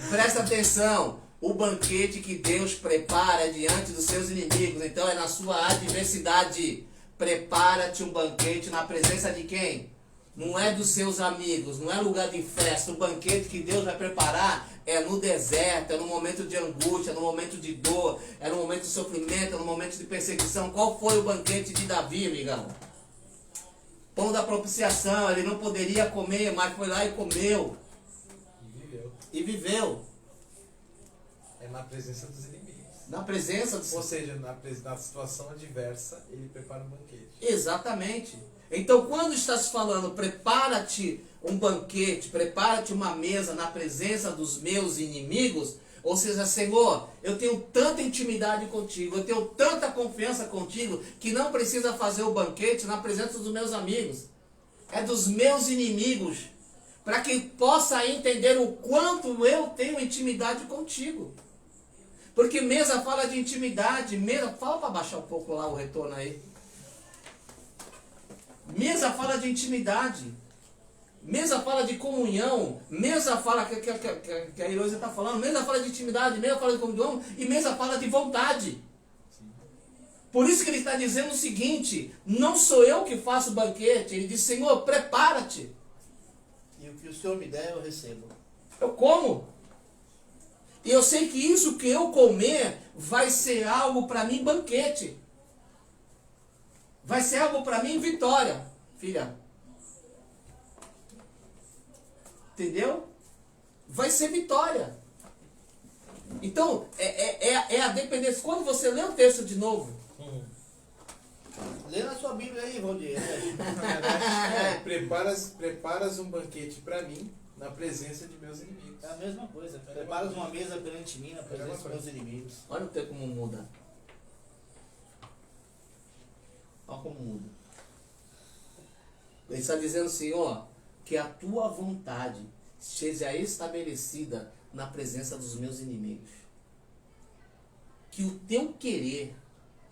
Presta atenção. O banquete que Deus prepara diante dos seus inimigos. Então é na sua adversidade. Prepara-te um banquete na presença de quem? Não é dos seus amigos, não é lugar de festa. O banquete que Deus vai preparar é no deserto, é no momento de angústia, é no momento de dor, é no momento de sofrimento, é no momento de perseguição. Qual foi o banquete de Davi, amigão? Pão da propiciação, ele não poderia comer, mas foi lá e comeu.
E viveu.
E viveu.
É na presença dos inimigos.
Na presença do
Ou seja, na situação adversa, ele prepara um banquete.
Exatamente. Então, quando estás falando, prepara-te um banquete, prepara-te uma mesa na presença dos meus inimigos, ou seja, Senhor, eu tenho tanta intimidade contigo, eu tenho tanta confiança contigo, que não precisa fazer o banquete na presença dos meus amigos. É dos meus inimigos, para que possa entender o quanto eu tenho intimidade contigo. Porque mesa fala de intimidade, mesa, fala para baixar um pouco lá o retorno aí. Mesa fala de intimidade. Mesa fala de comunhão. Mesa fala que a Heloísa está falando. Mesa fala de intimidade. Mesa fala de comunhão. E mesa fala de vontade. Por isso que ele está dizendo o seguinte: não sou eu que faço o banquete. Ele diz: Senhor, prepara-te.
E o que o Senhor me der, eu recebo.
Eu como. E eu sei que isso que eu comer vai ser algo para mim banquete. Vai ser algo para mim vitória, filha. Entendeu? Vai ser vitória. Então, é a dependência. Quando você lê o texto de novo,
Lê na sua Bíblia aí, Valdir.
Preparas um banquete para mim na presença de meus inimigos.
É a mesma coisa. Preparas uma mesa perante mim na presença dos meus inimigos.
olha o tempo como muda. Olha como muda. Ele está dizendo assim, ó, que a tua vontade seja estabelecida na presença dos meus inimigos. Que o teu querer,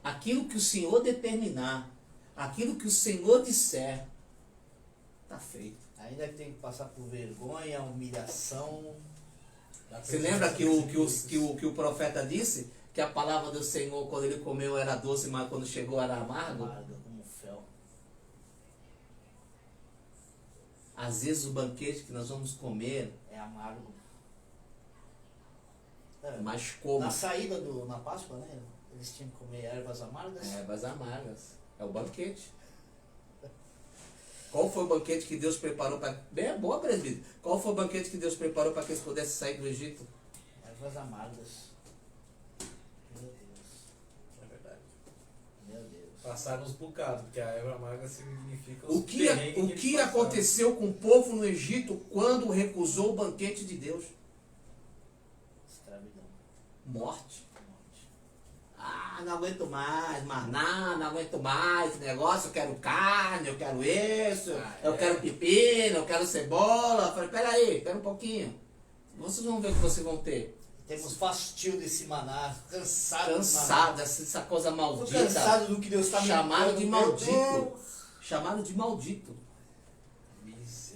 aquilo que o Senhor determinar, aquilo que o Senhor disser, está feito.
Ainda que tem que passar por vergonha, humilhação.
Você lembra que o profeta disse que a palavra do Senhor, quando ele comeu, era doce, mas quando chegou era amargo?
Amarga como fel.
Às vezes o banquete que nós vamos comer,
É amargo.
mas como?
Na saída na Páscoa, né? Eles tinham que comer ervas amargas.
Ervas amargas. É o banquete. Qual foi o banquete que Deus preparou para... Bem, boa, presbítero. Qual foi o banquete que Deus preparou para que eles pudessem sair do Egito?
Ervas amargas. Meu Deus.
É verdade.
Meu Deus.
Passaram uns bocados, porque a erva amarga significa
O
os
que
perrengues eles passaram.
aconteceu com o povo no Egito quando recusou o banquete de Deus?
Escravidão.
Morte. Ah, não aguento mais, maná, não aguento mais esse negócio, eu quero carne, eu quero isso, eu quero pepino, eu quero cebola. Eu falei, peraí, espera um pouquinho. Vocês vão ver o que vocês vão ter.
Temos fastio desse maná, cansado
Cansado dessa coisa
do maná. Tô
maldita.
cansado do que Deus está me
Chamado
dando.
de
Meu
maldito.
Deus.
Chamado de maldito.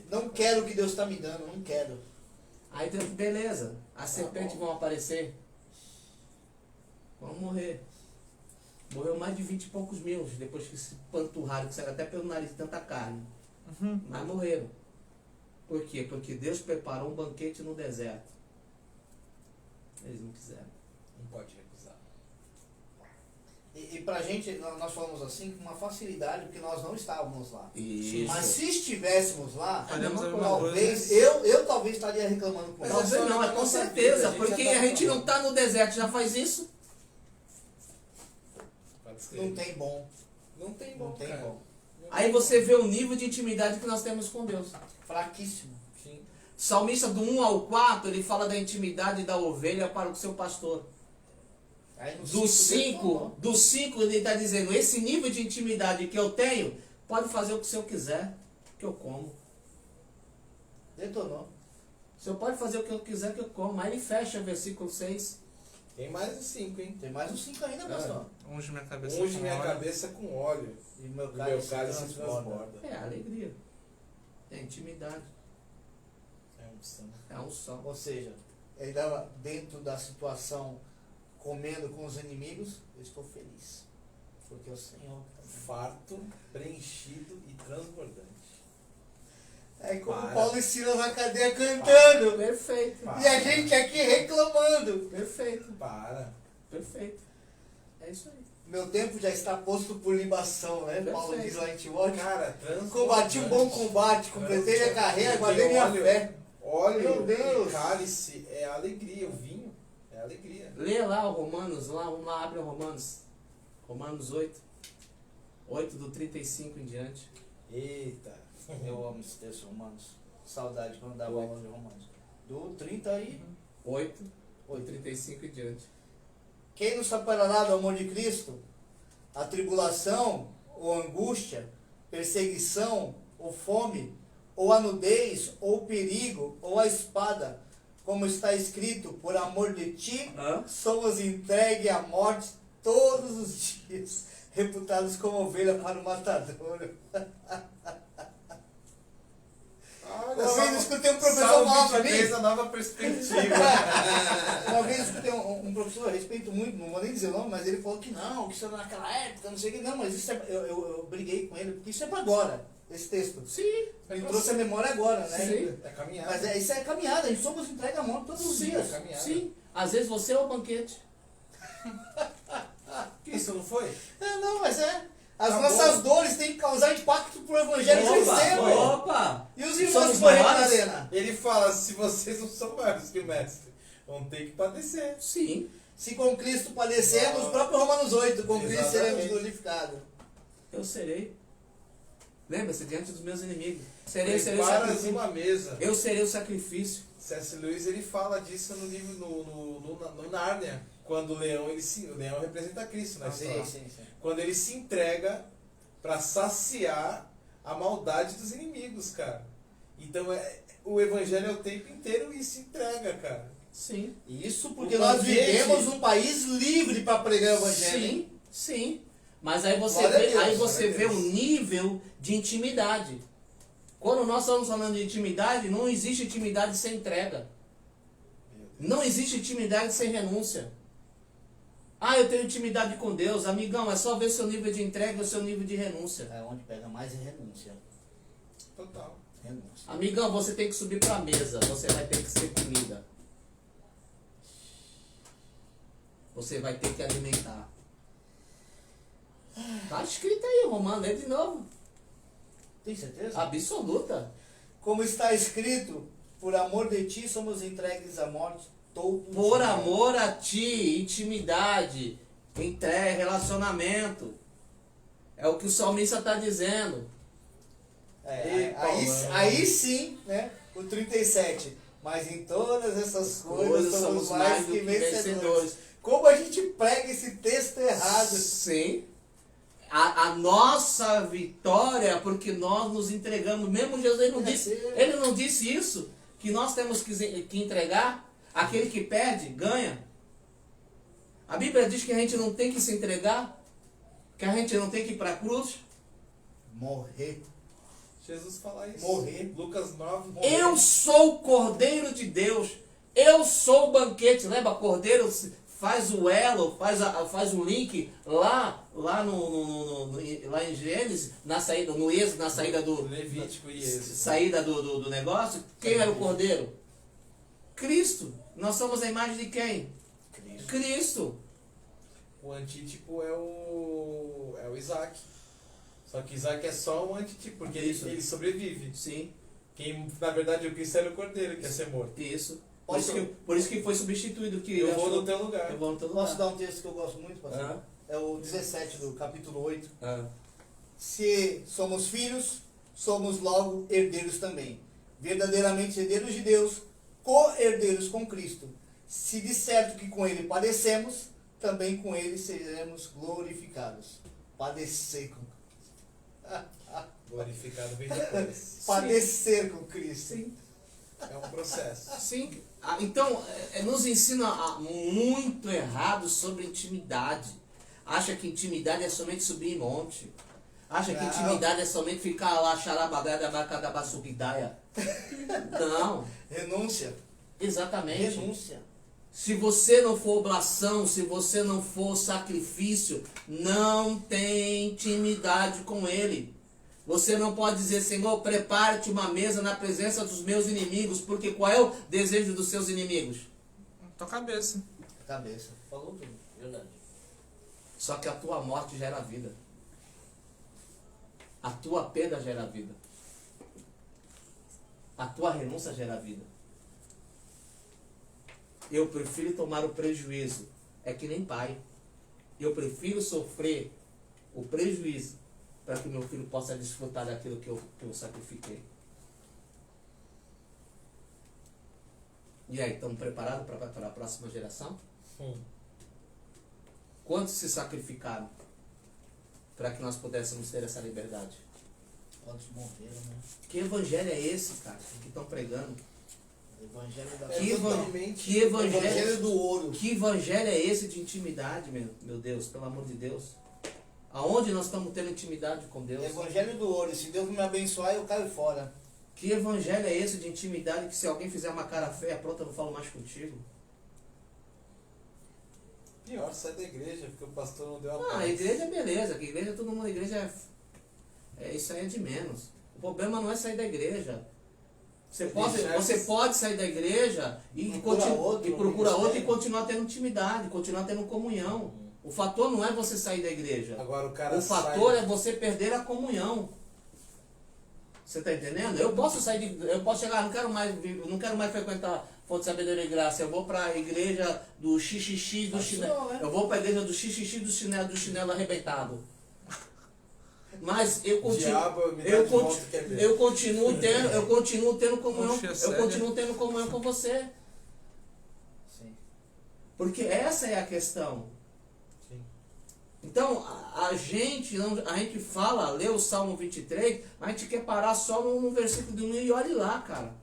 Não quero o que Deus está me dando, não quero.
Aí, beleza, as serpentes
bom.
vão aparecer. Vão morrer. Morreu mais de 20 e poucos mil, depois que se panturraram, que saiu até pelo nariz de tanta carne. Mas morreram. Por quê? Porque Deus preparou um banquete no deserto. Eles não quiseram.
Não pode recusar.
E pra gente, nós falamos assim com uma facilidade, porque nós não estávamos lá.
Isso.
Mas se estivéssemos lá,
Faríamos a mesma
talvez,
coisa.
eu talvez estaria reclamando com
Talvez
Deus.
não, é com certeza, porque a gente não está no deserto, já faz isso.
Pode ser.
Não tem bom.
Não tem bom,
Não tem
cara.
bom.
Aí você vê o nível de intimidade que nós temos com Deus.
Fraquíssimo.
Sim.
Salmista do 1 ao 4, ele fala da intimidade da ovelha para o seu pastor.
Aí no
Do
cinco,
5 ele está dizendo, esse nível de intimidade que eu tenho, pode fazer o que o Senhor quiser, que eu como.
detonou.
O Senhor pode fazer o que eu quiser que eu como. Aí ele fecha o versículo 6.
Tem mais de 5, hein?
Tem mais uns 5 ainda, pastor.
Unge minha cabeça.
Unge
com
minha
óleo.
cabeça com óleo.
E meu
O meu cálice se
transborda.
transborda.
É alegria. É intimidade.
É unção.
É um som.
Ou seja, ele estava dentro da situação, comendo com os inimigos, eu estou feliz. Porque o Senhor...
Farto, preenchido e transbordante.
É como
Para.
Paulo e Silas na cadeia cantando.
Perfeito.
Para.
E a gente aqui reclamando.
Perfeito.
Para.
Perfeito. É isso aí.
Meu tempo já está posto por libação, né?
Perfeito.
Paulo diz lá em Timóteo.
Cara, transbordante.
Combati um bom combate, completei minha carreira, guardei minha
Óleo.
fé.
Óleo
Meu Deus.
e cálice é alegria. O vinho é alegria.
Lê lá o Romanos, vamos lá, abre o Romanos. Romanos 8. 8 do 35 em diante.
Eita.
Eu amo esse texto, Romanos. Saudade quando dava aula de Romanos. Do 30 e...
8 do 35 em diante.
Quem nos separará do amor de Cristo? A tribulação, ou angústia, perseguição, ou fome, ou a nudez, ou o perigo, ou a espada. Como está escrito, por amor de ti,
Hã?
somos entregues à morte todos os dias, reputados como ovelha para o matador. Uma vez eu escutei um professor falar para mim.
a nova perspectiva.
Uma vez eu escutei um professor, eu respeito muito, não vou nem dizer o nome, mas ele falou que não, que isso era naquela época, não sei o que. Não, mas isso é, eu briguei com ele, porque isso é para agora, esse texto.
Sim.
Me trouxe a memória agora, né?
Sim.
É caminhada.
Mas isso é caminhada, a gente somos entregues à morte todos os
Sim,
dias.
caminhada.
Sim. Às vezes você é o banquete.
Que isso não foi?
Não, mas é. As
Tá
nossas
bom.
dores têm que causar impacto pro evangelho crescer, velho.
Opa!
E os irmãos
Somos
correndo na
maiores.
arena?
Ele fala, se vocês não são maiores que o mestre, vão ter que padecer.
Sim.
Se com Cristo padecemos, o próprio Romanos 8, com Cristo seremos
Exatamente.
glorificados.
Eu serei. Lembra-se, diante dos meus inimigos. Serei o
Preparas
sacrifício.
uma mesa.
Eu serei o sacrifício.
C.S. Lewis ele fala disso no livro no Nárnia, quando o leão o leão representa Cristo na história.
Sim.
Quando ele se entrega para saciar a maldade dos inimigos, cara. Então o evangelho é o tempo inteiro e se entrega, cara.
Sim.
Isso porque
O
nós
banquete-
vivemos num país livre para pregar o evangelho.
Sim, sim. Mas aí você
Glória a
vê,
Deus,
aí você
glória a
vê
Deus.
um nível de intimidade. Quando nós estamos falando de intimidade, não existe intimidade sem entrega. Não existe intimidade sem renúncia. Ah, eu tenho intimidade com Deus. Amigão, é só ver seu nível de entrega e o seu nível de renúncia.
É onde pega mais renúncia.
Total.
Renúncia.
Amigão, você tem que subir para a mesa. Você vai ter que ser comida. Você vai ter que alimentar. Tá escrito aí, Romano. Lê de novo.
Tem certeza?
Absoluta.
Como está escrito, por amor de ti somos entregues à morte todos. os
Por
dias.
amor a ti, intimidade, entrega, relacionamento. É o que o salmista está dizendo.
É,
Ei,
aí sim, né? O 37. Mas em todas essas coisas somos mais que vencedores. Como a gente prega esse texto errado.
Sim. A nossa vitória, porque nós nos entregamos. Mesmo Jesus ele não disse isso, que nós temos que entregar. Aquele que perde, ganha. A Bíblia diz que a gente não tem que se entregar, que a gente não tem que ir para a cruz.
Morrer.
Jesus fala isso.
Morrer.
Lucas 9.
Eu sou o Cordeiro de Deus. Eu sou o banquete. Lembra? Cordeiro faz o elo, faz o link lá lá em Gênesis, na saída, no Êxodo, na saída do
Levítico e Êxodo.
saída do negócio. Quem era o Cordeiro? Cristo. Nós somos a imagem de quem? Cristo.
O antítipo é o Isaac. Só que Isaac é só um antítipo, porque
Isso.
ele sobrevive.
Sim,
Quem, na verdade, o Cristo era o cordeiro que ia ser morto.
isso.
Posso-
Por isso que foi substituído. Que
Eu
ele
vou
achou-
no teu lugar.
Eu vou no teu
Posso
lugar.
dar um texto que eu gosto muito, pastor?
Ah,
É o 17 do capítulo 8.
ah.
Se somos filhos, somos logo herdeiros também. Verdadeiramente herdeiros de Deus, co-herdeiros com Cristo. Se de certo que com ele padecemos, também com ele seremos glorificados. Padecer com
Glorificado vem depois.
Padecer com Cristo.
Sim.
É um processo.
Sim. Então, nos ensina muito errado sobre intimidade. Acha que intimidade é somente subir em monte. Acha que
Não.
intimidade é somente ficar lá xarabagada, bacadabaçubidaia. Não,
Renúncia.
exatamente.
Renúncia.
Se você não for oblação, se você não for sacrifício, não tem intimidade com Ele. Você não pode dizer, Senhor, prepare-te uma mesa na presença dos meus inimigos, porque qual é o desejo dos seus inimigos?
Tua cabeça.
Cabeça. Falou tudo. Verdade.
Só que a tua morte gera vida. A tua perda gera vida. A tua renúncia gera vida. Eu prefiro tomar o prejuízo. É que nem pai. Eu prefiro sofrer o prejuízo para que meu filho possa desfrutar daquilo que eu sacrifiquei. E aí, estamos preparados para a próxima geração? Quantos se sacrificaram para que nós pudéssemos ter essa liberdade?
Quantos morreram, né?
Que evangelho é esse, cara, que estão pregando?
Evangelho da
Que evangelho,
Evangelho do ouro.
que evangelho é esse de intimidade, meu Deus, pelo amor de Deus? Aonde nós estamos tendo intimidade com Deus?
Evangelho do ouro. Se Deus não me abençoar, eu caio fora.
Que evangelho é esse de intimidade que se alguém fizer uma cara feia, pronto, eu não falo mais contigo?
Pior, sai da igreja, porque o pastor não deu a
Ah, a
paz.
igreja é beleza, que igreja, todo mundo, a igreja isso aí é de menos. O problema não é sair da igreja. Você pode sair da igreja e
Procura
procura
outro
outro e
ministério.
continuar tendo intimidade, continuar tendo comunhão. O fator não é você sair da igreja.
Agora o cara
O fator
sai...
é você perder a comunhão. Você está entendendo? Eu posso sair eu posso chegar, não quero mais frequentar Fonte de Sabedoria e Graça. Eu vou para a igreja do xixi do chinelo. Eu vou para a igreja do xixi do chinelo arrebentado. Mas eu continuo tendo comunhão. Eu continuo tendo comunhão com você.
Sim.
Porque essa é a questão.
Sim.
Então, a gente fala, lê o Salmo 23, mas a gente quer parar só no versículo de 1 e olhe lá, cara.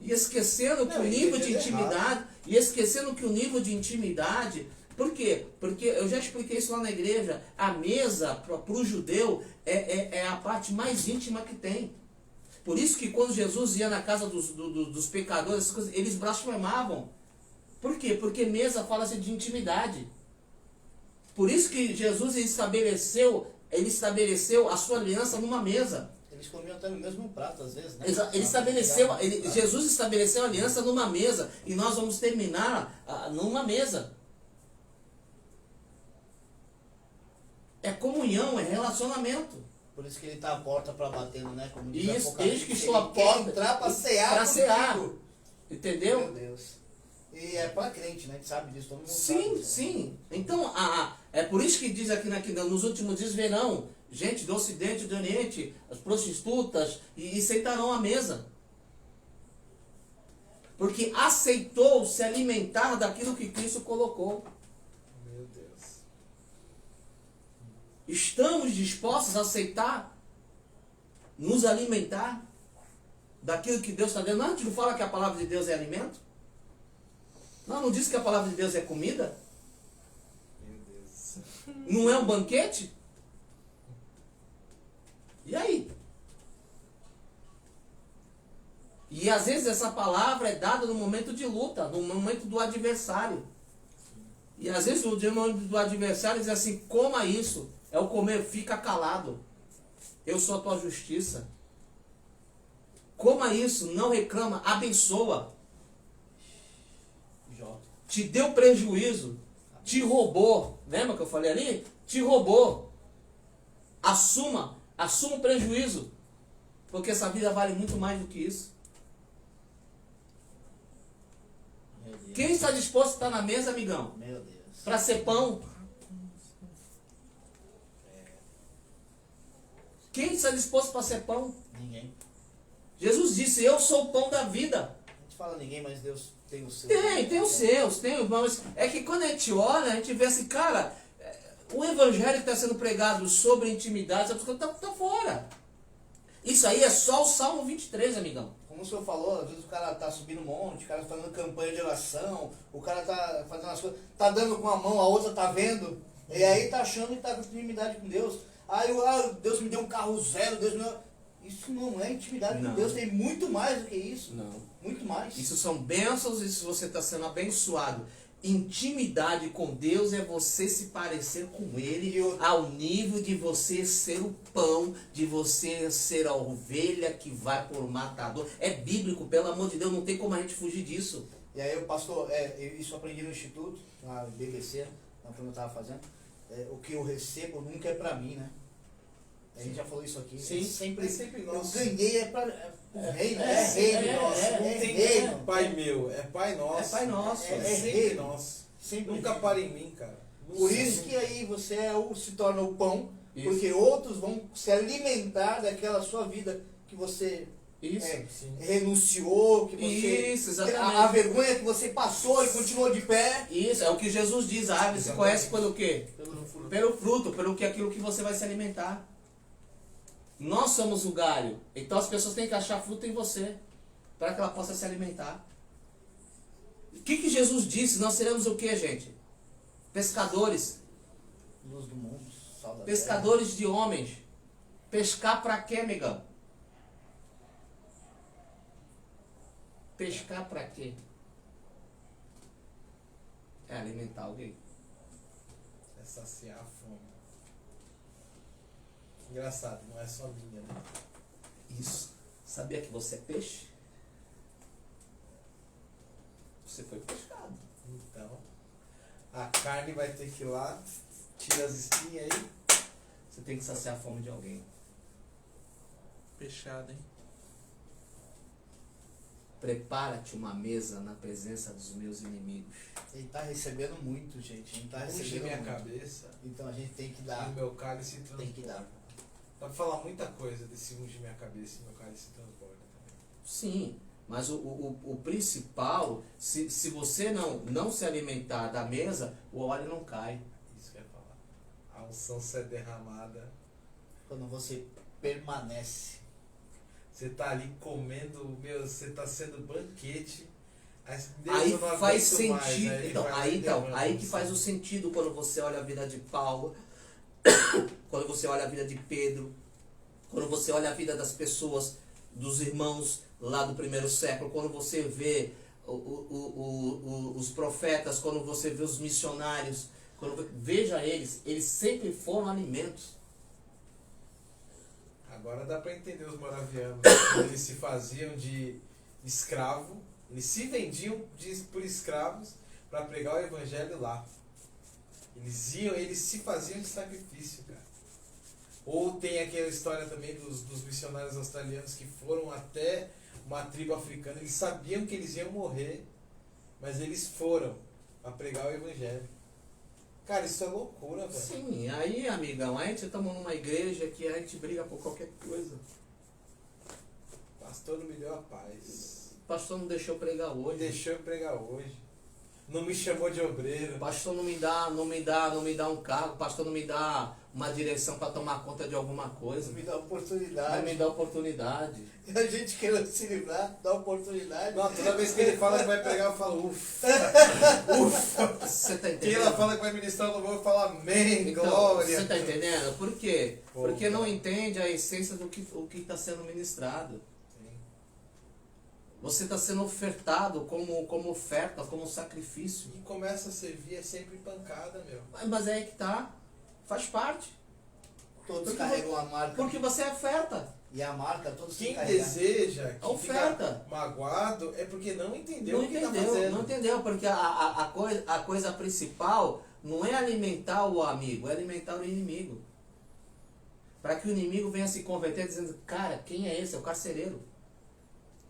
E esquecendo que o nível de intimidade, por quê? Porque eu já expliquei isso lá na igreja, a mesa para o judeu é a parte mais íntima que tem. Por isso que quando Jesus ia na casa dos pecadores, eles blasfemavam. Por quê? Porque mesa fala-se de intimidade. Por isso que Jesus estabeleceu a sua aliança numa mesa.
Eles comiam até no mesmo prato, às vezes, né?
Jesus estabeleceu a aliança numa mesa. E nós vamos terminar numa mesa. É comunhão, é relacionamento.
Por isso que ele está à porta para batendo, né? Como diz
Isso,
Apocalipse,
desde que estou à
ele quer
porta.
entrar para cear
Pra cear.
contigo.
Entendeu?
Meu Deus. E é para crente, né? A gente sabe disso, todo mundo sabe
Sim,
disso.
sim. Então, é por isso que diz aqui nos últimos dias verão gente do Ocidente e do Oriente, as prostitutas, e sentarão à mesa. Porque aceitou se alimentar daquilo que Cristo colocou.
Meu Deus.
Estamos dispostos a aceitar nos alimentar daquilo que Deus está dando? Não, a gente não fala que a palavra de Deus é alimento? Não diz que a palavra de Deus é comida?
Meu Deus.
Não é um banquete? E aí? E às vezes essa palavra é dada no momento de luta, no momento do adversário. E às vezes no momento do adversário diz assim, coma isso. É o comer, fica calado. Eu sou a tua justiça. Coma isso, não reclama, abençoa.
Jó.
Te deu prejuízo, te roubou. Lembra que eu falei ali? Te roubou. Assuma o prejuízo. Porque essa vida vale muito mais do que isso.
Meu Deus.
Quem está disposto a estar na mesa, amigão?
Meu Deus.
Para ser pão? Quem está disposto para ser pão?
Ninguém.
Jesus disse, eu sou o pão da vida.
A gente fala ninguém, mas Deus tem o seu.
Tem os seus, mas é que quando a gente olha, a gente vê assim, cara, o evangelho que está sendo pregado sobre intimidade, está fora. Isso aí é só o Salmo 23, amigão.
Como o senhor falou, às vezes o cara tá subindo um monte, o cara tá fazendo campanha de oração, o cara tá fazendo as coisas, tá dando com a mão, a outra tá vendo, e aí tá achando que tá com intimidade com Deus. Aí Deus me deu um carro zero, Deus me deu... Isso não é intimidade com Deus, tem muito mais do que isso.
Não.
Muito mais.
Isso são bênçãos, isso você está sendo abençoado. Intimidade com Deus é você se parecer com Ele ao nível de você ser o pão, de você ser a ovelha que vai por matador. É bíblico, pelo amor de Deus, não tem como a gente fugir disso.
E aí o pastor, isso eu aprendi no instituto, na BBC, quando eu estava fazendo, o que eu recebo nunca é para mim, né? A gente já falou isso aqui.
Sim.
Sempre
eu
ganhei para o reino, reino nosso,
É Pai meu, é Pai nosso.
É Pai nosso.
É sempre nosso.
Sempre
Nunca para em mim, cara.
Por isso que aí você se torna o pão,
Isso.
porque outros vão se alimentar daquela sua vida que você
Isso.
renunciou, que você
Isso, exatamente.
a vergonha que você passou e continuou de pé.
Isso, é o que Jesus diz, a árvore se conhece pelo quê?
Pelo fruto.
Aquilo que você vai se alimentar. Nós somos o galho, então as pessoas têm que achar fruto em você, para que ela possa se alimentar. O que Jesus disse? Nós seremos o que, gente? Pescadores.
Luz do mundo, sal da
Pescadores de homens. Pescar para quê, amigão? Pescar para quê? É alimentar alguém.
É saciar a fome. Engraçado, não é só minha, né?
Isso. Sabia que você é peixe? Você foi pescado.
Então, A carne vai ter que ir lá, tira as espinhas aí.
Você tem que saciar a fome de alguém.
Fechado, hein?
Prepara-te uma mesa na presença dos meus inimigos.
Ele tá recebendo muito, gente. Ele tá
Unge
recebendo
minha
muito.
cabeça
Então a gente tem que
e
dar.
o meu cálice transborda.
Tem que dar.
Dá pra falar muita coisa desse unge minha cabeça e meu cálice transborda também.
Sim, mas o principal, se você não se alimentar da mesa, o óleo não cai.
Isso que eu ia falar. A unção ser derramada.
Quando você permanece.
Você tá ali comendo, você tá sendo banquete.
Aí
eu não
faz
aguento mais,
sentido.
aí
Então,
vai derramando
aí que
unção.
faz o sentido quando você olha a vida de Paulo, quando você olha a vida de Pedro, quando você olha a vida das pessoas, dos irmãos lá do primeiro século, quando você vê os profetas, quando você vê os missionários, veja eles sempre foram alimentos.
Agora dá para entender os moravianos. Eles se faziam de escravo, eles se vendiam por escravos para pregar o evangelho lá. Eles se faziam de sacrifício, cara. Ou tem aquela história também dos missionários australianos que foram até uma tribo africana. Eles sabiam que eles iam morrer, mas eles foram para pregar o evangelho. Cara, isso é loucura, velho.
Sim, aí, amigão, a gente estamos numa igreja que a gente briga por qualquer coisa.
Pastor não me deu a paz.
O pastor não deixou eu pregar hoje.
Deixou eu pregar hoje. Não me chamou de obreiro.
O pastor não me dá um cargo, o pastor não me dá uma direção para tomar conta de alguma coisa.
Me dá
Não
oportunidade.
me dá oportunidade.
A gente querendo se livrar, dá oportunidade.
Não, toda vez que ele fala que vai pregar, eu falo ufa. Ufa.
Você tá
Quem
entendendo?
ela fala que vai ministrar, eu não vou falar amém,
Então,
glória.
você tá entendendo? Por quê?
Pô,
Porque não
cara.
entende a essência do que está sendo ministrado.
Sim.
Você está sendo ofertado como oferta, como sacrifício.
E começa a servir, é sempre pancada, meu.
Mas é aí que tá. Faz parte.
Todos
Porque
carregam a marca.
Porque você é oferta.
E a marca, todos
Quem
carregam.
deseja, que
Oferta.
fica magoado, é porque não entendeu
Não
o que tá
entendeu,
fazendo.
não entendeu, porque a coisa principal não é alimentar o amigo, é alimentar o inimigo. Para que o inimigo venha se converter dizendo, cara, quem é esse? É o carcereiro.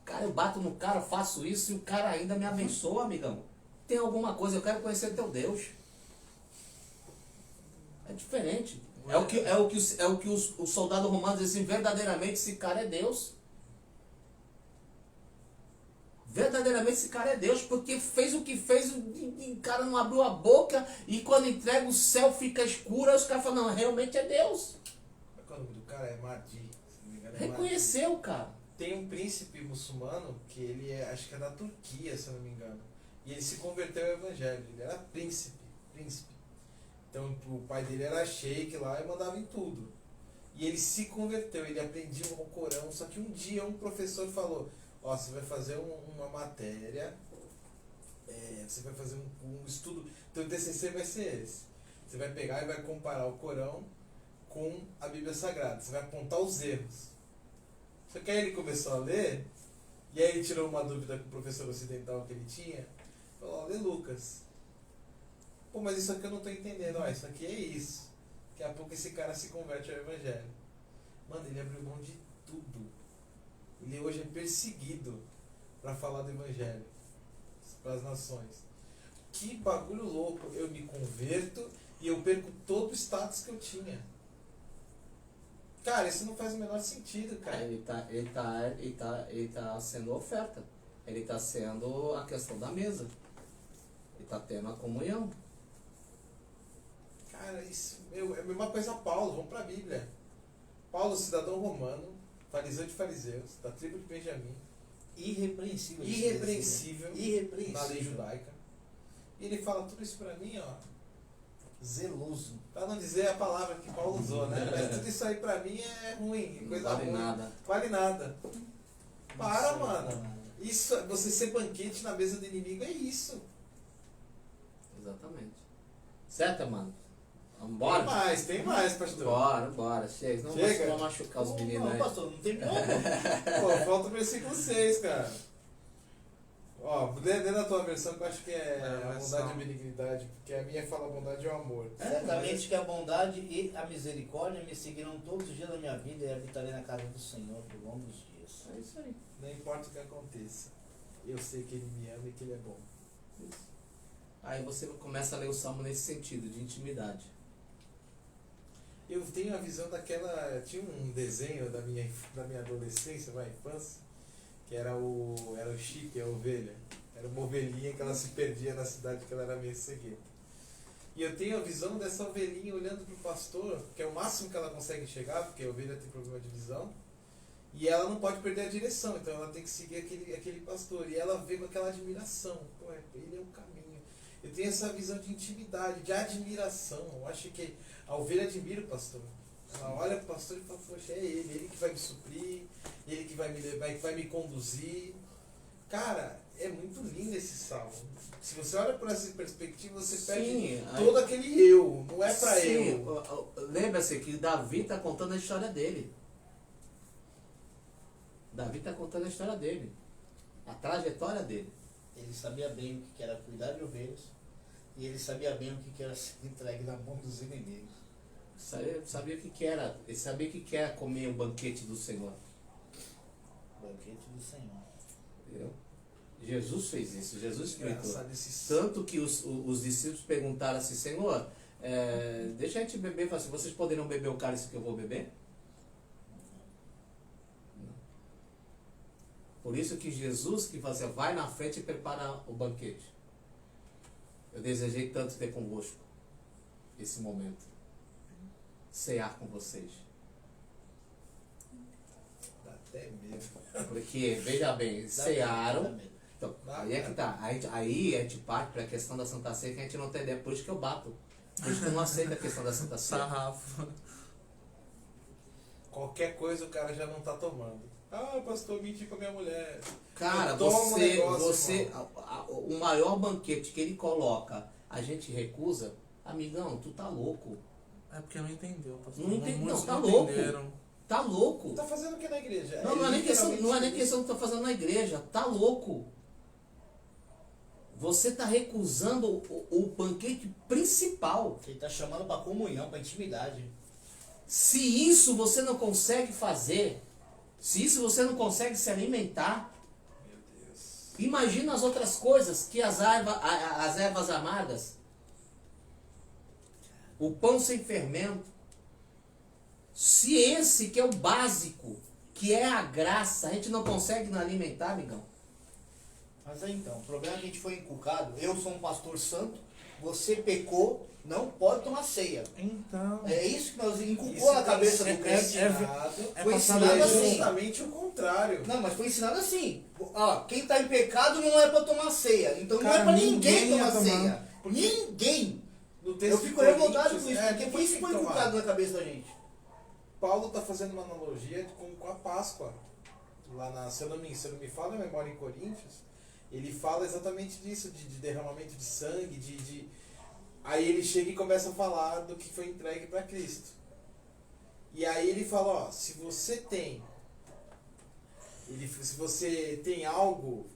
Cara, eu bato no cara, faço isso e o cara ainda me abençoa, amigão. Tem alguma coisa, eu quero conhecer teu Deus. É diferente. É o que os soldados romanos dizem assim, verdadeiramente esse cara é Deus. Verdadeiramente esse cara é Deus, porque fez o que fez, o cara não abriu a boca e quando entrega o céu fica escuro, aí os caras falam, não, realmente é Deus.
Qual é o nome do cara? É Mahdi. Se não me engano, é Mahdi.
Reconheceu, cara.
Tem um príncipe muçulmano que ele é, acho que é da Turquia, se eu não me engano. E ele se converteu ao evangelho. Ele era príncipe. Então o pai dele era sheik lá e mandava em tudo. E ele se converteu, ele aprendia o Corão. Só que um dia um professor falou, ó, você vai fazer uma matéria, você vai fazer um estudo, teu TCC vai ser esse. Você vai pegar e vai comparar o Corão com a Bíblia Sagrada. Você vai apontar os erros. Só que aí ele começou a ler, e aí ele tirou uma dúvida com o professor ocidental que ele tinha. Falou, ó, lê Lucas. Pô, mas isso aqui eu não tô entendendo. Ó, isso aqui é isso. Daqui a pouco esse cara se converte ao evangelho. Mano, ele abriu mão de tudo. Ele hoje é perseguido para falar do evangelho para as nações. Que bagulho louco. Eu me converto e eu perco todo o status que eu tinha. Cara, isso não faz o menor sentido, cara.
Ele tá sendo oferta. Ele tá sendo a questão da mesa. Ele tá tendo a comunhão.
Cara, isso é a mesma coisa Paulo, vamos para a Bíblia. Paulo, cidadão romano, fariseu de fariseus, da tribo de Benjamim,
Irrepreensível.
irrepreensível
Irrepreensível.
na lei judaica. E ele fala tudo isso para mim, ó,
Zeloso.
para não dizer a palavra que Paulo usou, né? Mas tudo isso aí para mim é ruim,
Não
coisa
vale
ruim.
nada.
Vale nada. Para,
Nossa,
mano.
mano.
Isso, você ser banquete na mesa do inimigo é isso.
Exatamente. Certo, mano? Vambora?
Tem mais, pastor.
Bora. Chega. Senão
Chega.
você vai machucar os meninos
Não,
aí.
pastor, não tem como.
Pô, falta o versículo 6, cara. Ó, dentro da tua versão que eu acho que é
É,
a
versão.
bondade e a benignidade, porque a minha fala bondade e o amor.
Certamente que a bondade e a misericórdia me seguirão todos os dias da minha vida e habitarei na casa do Senhor por longos dias.
É isso aí.
Não importa o que aconteça, eu sei que ele me ama e que ele é bom.
Isso. Aí você começa a ler o salmo nesse sentido, de intimidade.
Eu tenho a visão daquela. Tinha um desenho da minha adolescência, vai, infância, que era o Chique, a ovelha. Era uma ovelhinha que ela se perdia na cidade, que ela era meio cegueta. E eu tenho a visão dessa ovelhinha olhando pro pastor, que é o máximo que ela consegue chegar, porque a ovelha tem problema de visão. E ela não pode perder a direção, então ela tem que seguir aquele pastor. E ela vê com aquela admiração. Pô, ele é o caminho. Eu tenho essa visão de intimidade, de admiração. Eu acho que a ovelha admira o pastor. Ela olha pro pastor e fala, poxa, é ele que vai me suprir, ele que vai me levar, que vai me conduzir. Cara, é muito lindo esse salmo. Se você olha por essa perspectiva, você perde
Sim,
todo aquele eu, não é pra
Sim,
eu.
lembra-se que Davi está contando a história dele. Davi está contando a história dele. A trajetória dele.
Ele sabia bem o que era cuidar de ovelhas e ele sabia bem o que era ser entregue na mão dos inimigos.
Sabia o que era. Ele sabia o que era comer o banquete do Senhor.
Banquete do Senhor.
Entendeu? Jesus fez isso. Jesus explicou.
Engraçado esse
Tanto que os discípulos perguntaram assim, Senhor, deixa a gente beber. Assim, vocês poderão beber o cálice que eu vou beber? Não. Por isso que Jesus que fazia, vai na frente e prepara o banquete. Eu desejei tanto ter convosco esse momento. Cear com vocês.
Dá até medo.
Porque, veja bem, cearam.
Dá medo.
Então, aí é que tá. Aí a gente parte para a questão da Santa Ceia que a gente não tem ideia. Por isso que eu bato. Por isso que eu não aceito a questão da Santa Ceia.
Sarrafo.
Qualquer coisa o cara já não tá tomando. Ah, pastor, menti com a minha mulher.
Cara,
Eu tomo um negócio, irmão.
o maior banquete que ele coloca, a gente recusa. Amigão, tu tá louco.
É porque não entendeu, pastor.
Não entendi,
Muitos
não, tá louco.
entenderam.
Tá louco.
Tá fazendo o que na igreja?
Não, não é nem questão,
literalmente
não é nem
isso.
questão que tá fazendo na igreja. Tá louco. Você tá recusando o banquete principal.
Ele está chamando para comunhão, para intimidade.
Se isso você não consegue fazer, se isso você não consegue se alimentar,
Meu Deus.
imagina as outras coisas que as ervas amargas, o pão sem fermento. Se esse que é o básico, que é a graça, a gente não consegue nos alimentar, amigão.
Mas aí então, o problema é que a gente foi inculcado. Eu sou um pastor santo, você pecou, não pode tomar ceia.
Então.
É isso que nós inculcou
Isso
na cabeça
tem
do
que
crente.
ser ensinado.
Foi
passado
ensinado
É
assim.
justamente o contrário.
Não, mas foi ensinado assim. Ó, quem está em pecado não é para tomar ceia. Então não
Cara,
é para ninguém
ninguém ia
tomar
tomar.
ceia. Ninguém.
No texto
Eu
de
fico revoltado
Coríntios,
com isso, porque foi isso que foi
tem que tomar.
inculcado na cabeça da gente.
Paulo está fazendo uma analogia com a Páscoa. Lá na, se eu não me falo a memória em Coríntios, ele fala exatamente disso, de derramamento de sangue, Aí ele chega e começa a falar do que foi entregue para Cristo. E aí ele fala, ó, se você tem algo,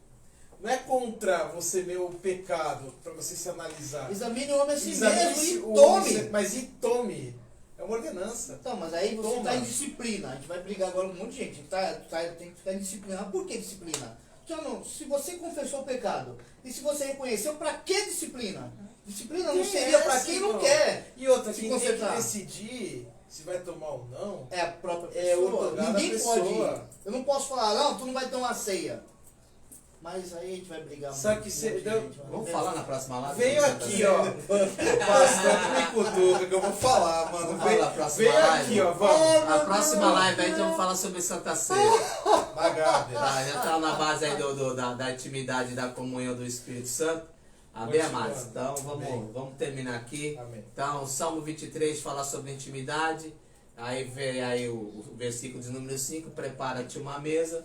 não é contra você meu pecado, para você se analisar.
Examine o homem a si
Examine-se
mesmo
o
e tome.
homem, mas e tome. É uma ordenança.
Então, mas aí você
Toma.
está em disciplina. A gente vai brigar agora com um monte de gente. Tem que ficar em disciplina. Por que disciplina? Porque, não, se você confessou o pecado e se você reconheceu, para que disciplina? Disciplina não seria para quem não
irmão?
quer.
E outra,
se
quem tem que
consertar.
decidir se vai tomar ou não,
É a própria
É o
pessoa.
lugar da
Ninguém pode.
pessoa.
Eu não posso falar, não, tu não vai tomar ceia. Mas aí a gente vai brigar
Só
muito
que
com
se-
um monte de
eu-
gente, mano.
Vamos falar na próxima live.
veio aqui, ó. Bastante me cutuca que eu vou falar, mano.
Vamos
Veio,
falar, próxima
veio
live.
aqui, ó. Vamos.
A próxima live aí vamos falar sobre Santa Ceia.
Magabe.
Tá, já tá na base aí da intimidade, da comunhão do Espírito Santo. Amém,
Continuando.
amados? Então
Amém.
vamos terminar aqui.
Amém.
Então, Salmo 23 fala sobre intimidade. Aí vem aí o versículo de número 5, prepara-te uma mesa.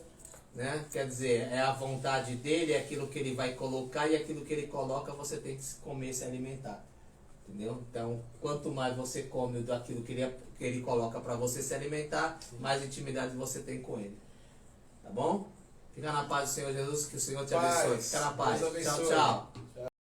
Né? Quer dizer, é a vontade dele, é aquilo que ele vai colocar e aquilo que ele coloca você tem que comer e se alimentar. Entendeu? Então, quanto mais você come daquilo que ele coloca para você se alimentar, mais intimidade você tem com ele. Tá bom? Fica na paz do Senhor Jesus, que o Senhor te
Paz.
abençoe. Fica na paz.
Deus
Tchau,
abençoe.
tchau.